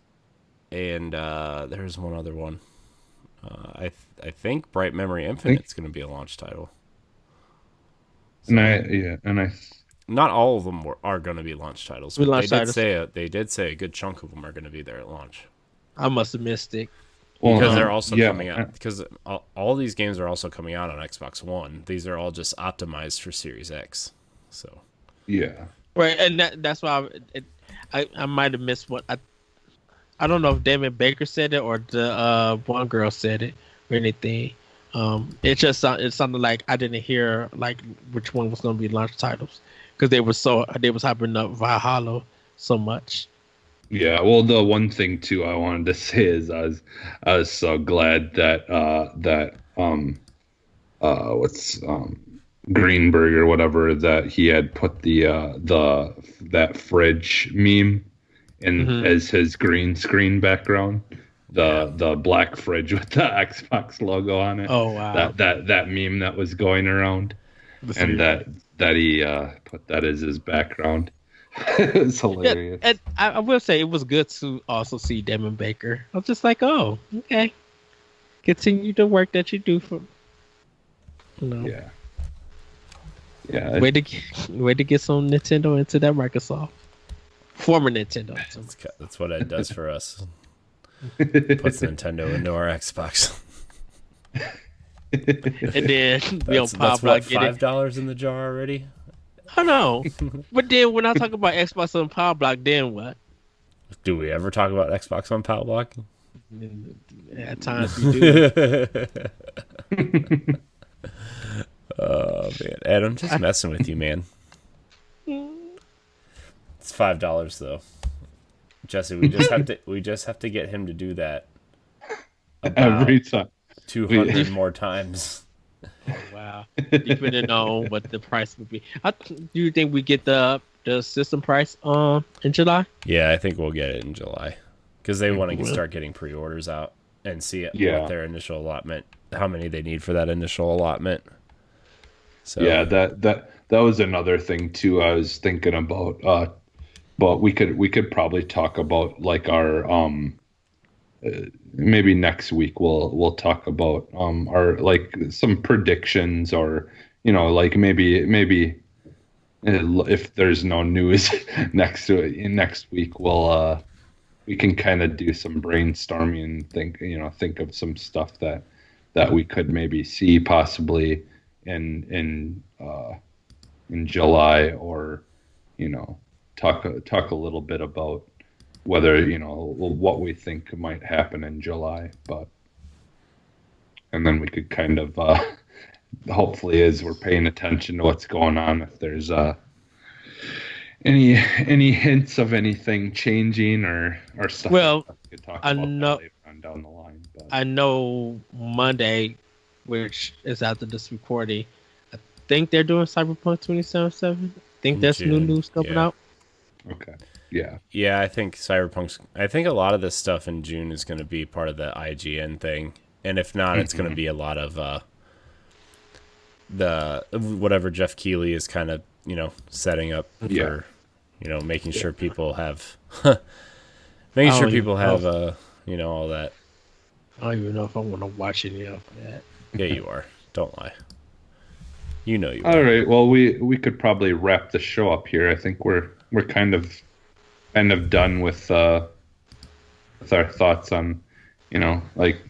and there's one other one. I think Bright Memory Infinite's going to be a launch title. So, not all of them are going to be launch titles. But they did say a good chunk of them are going to be there at launch. I must have missed it. Because they're also coming out. Because all these games are also coming out on Xbox One. These are all just optimized for Series X. So. Yeah. Right, and that's why I might have missed what I don't know if Damon Baker said it or the one girl said it or anything. It sounded like I didn't hear like which one was going to be launch titles because they was hyping up Valhalla so much. Yeah, well, the one thing too I wanted to say is I was so glad that Greenberg or whatever, that he had put that fridge meme in as his green screen background, the black fridge with the Xbox logo on it. Oh wow! That meme that was going around, and that he put that as his background. It's hilarious. Yeah, and I will say it was good to also see Damon Baker. I was just like, oh, okay, continue the work that you do for. Yeah. Way to get some Nintendo into that Microsoft. Former Nintendo. That's what it does for us. Puts Nintendo into our Xbox. And then we on Power Block get $5 in the jar already. I know, but then when I talk about Xbox on Power Block, then what? Do we ever talk about Xbox on Power Block? At times we do. Oh man, Ed, I'm just messing with you, man. It's $5 though, Jesse. We just have to get him to do that every time, 200 more times. Oh, wow, depending on what the price would be. Do you think we get the system price in July? Yeah, I think we'll get it in July because they want to start getting pre-orders out and see what their initial allotment, how many they need for that initial allotment. So. Yeah, that was another thing too. I was thinking about, but we could probably talk about like our maybe next week we'll talk about our like some predictions, or like maybe if there's no news next week we can kind of do some brainstorming and think of some stuff that we could maybe see possibly in July, or talk a little bit about whether what we think might happen in July, and then we could kind of hopefully, as we're paying attention to what's going on, if there's any hints of anything changing or stuff. Well, we could talk about that later on down the line. But. I know Monday, which is after this recording, I think they're doing Cyberpunk 2077. I think that's new news coming out. Okay. Yeah. Yeah, I think I think a lot of this stuff in June is going to be part of the IGN thing. And if not, it's going to be a lot of the whatever Jeff Keighley is kind of, setting up for, making sure people have all that. I don't even know if I want to watch any of that. Yeah, you are. Don't lie. You are. All right. Well, we could probably wrap the show up here. I think we're kind of done with our thoughts on, like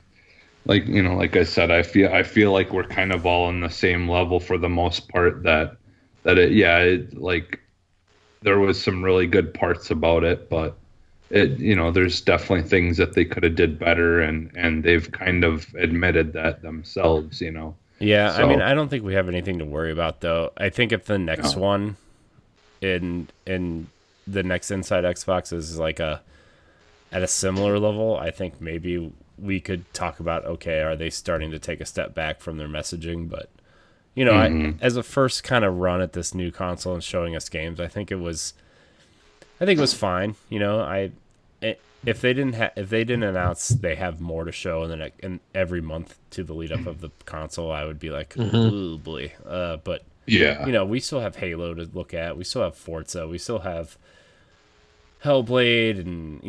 I said, I feel like we're kind of all on the same level for the most part. Like there was some really good parts about it, but there's definitely things that they could have did better, and they've kind of admitted that themselves. Yeah, So, I mean, I don't think we have anything to worry about though. I think if the next No. one in the next Inside Xbox is like at a similar level, I think maybe we could talk about, okay, are they starting to take a step back from their messaging? But as a first kind of run at this new console and showing us games, I think it was fine. If they didn't announce they have more to show in every month to the lead up of the console, I would be like, ooh boy. But yeah. we still have Halo to look at. We still have Forza. We still have Hellblade, and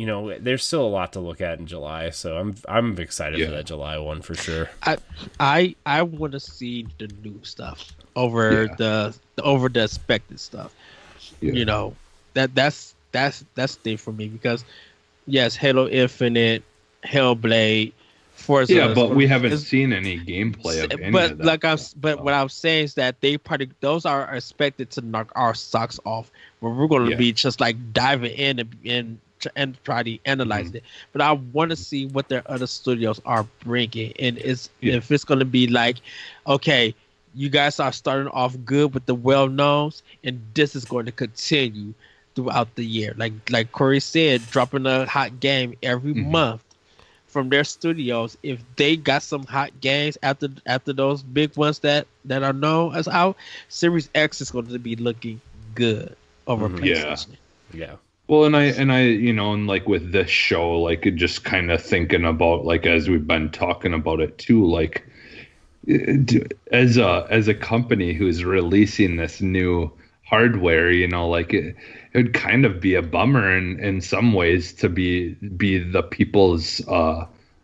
there's still a lot to look at in July. So I'm excited for that July one for sure. I want to see the new stuff over the expected stuff. Yeah. That's the thing for me, because yes, Halo Infinite, Hellblade, Forza. Yeah, but we haven't seen any gameplay of any of that. What I'm saying is that those are expected to knock our socks off, where we're going to be just like diving in and try to analyze it. But I want to see what their other studios are bringing, and if it's going to be like, okay, you guys are starting off good with the well-knowns, and this is going to continue throughout the year. Like Corey said, dropping a hot game every month from their studios. If they got some hot games after those big ones that are known as out, Series X is going to be looking good over PlayStation. Yeah. Well, and and like with this show, like just kind of thinking about, like, as we've been talking about it too, like as a company who's releasing this new hardware, like it would kind of be a bummer in some ways to be the people's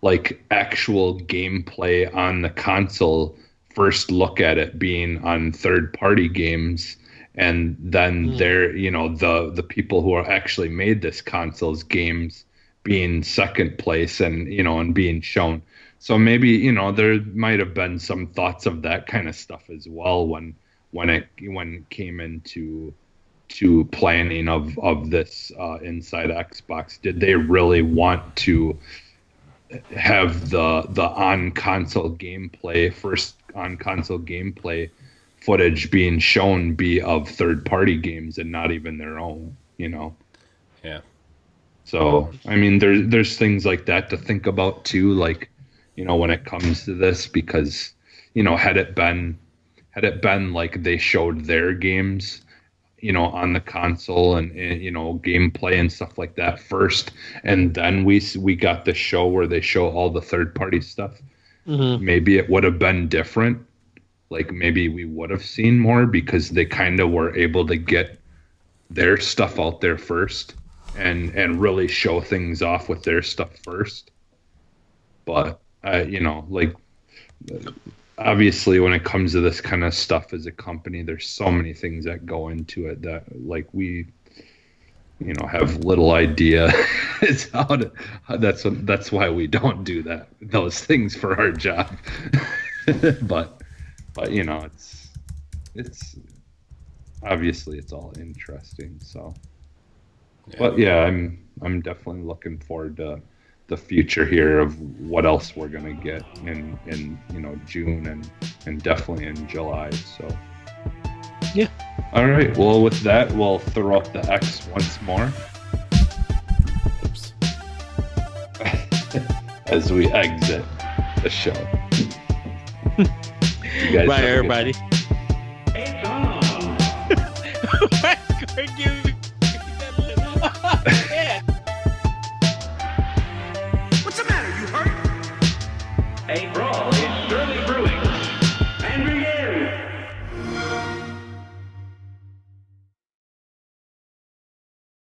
like actual gameplay on the console first look at it being on third party games, and then they're the people who are actually made this console's games being second place, and and being shown. So maybe there might have been some thoughts of that kind of stuff as well when it came into planning of this Inside Xbox. Did they really want to have the on console gameplay footage being shown be of third party games and not even their own? Yeah. So I mean, there's things like that to think about too, like when it comes to this, because had it been like they showed their games on the console and gameplay and stuff like that first, and then we got the show where they show all the third party stuff, maybe it would have been different. Like maybe we would have seen more, because they kind of were able to get their stuff out there first and really show things off with their stuff first. But like, obviously when it comes to this kind of stuff as a company, there's so many things that go into it that, like, we have little idea. It's that's why we don't do those things for our job. but it's obviously it's all interesting. So but yeah, I'm definitely looking forward to the future here of what else we're gonna get in June and definitely in July. So yeah. All right. Well, with that, we'll throw up the X once more. Oops. As we exit the show. You guys Bye, everybody. It's on. Give me that look.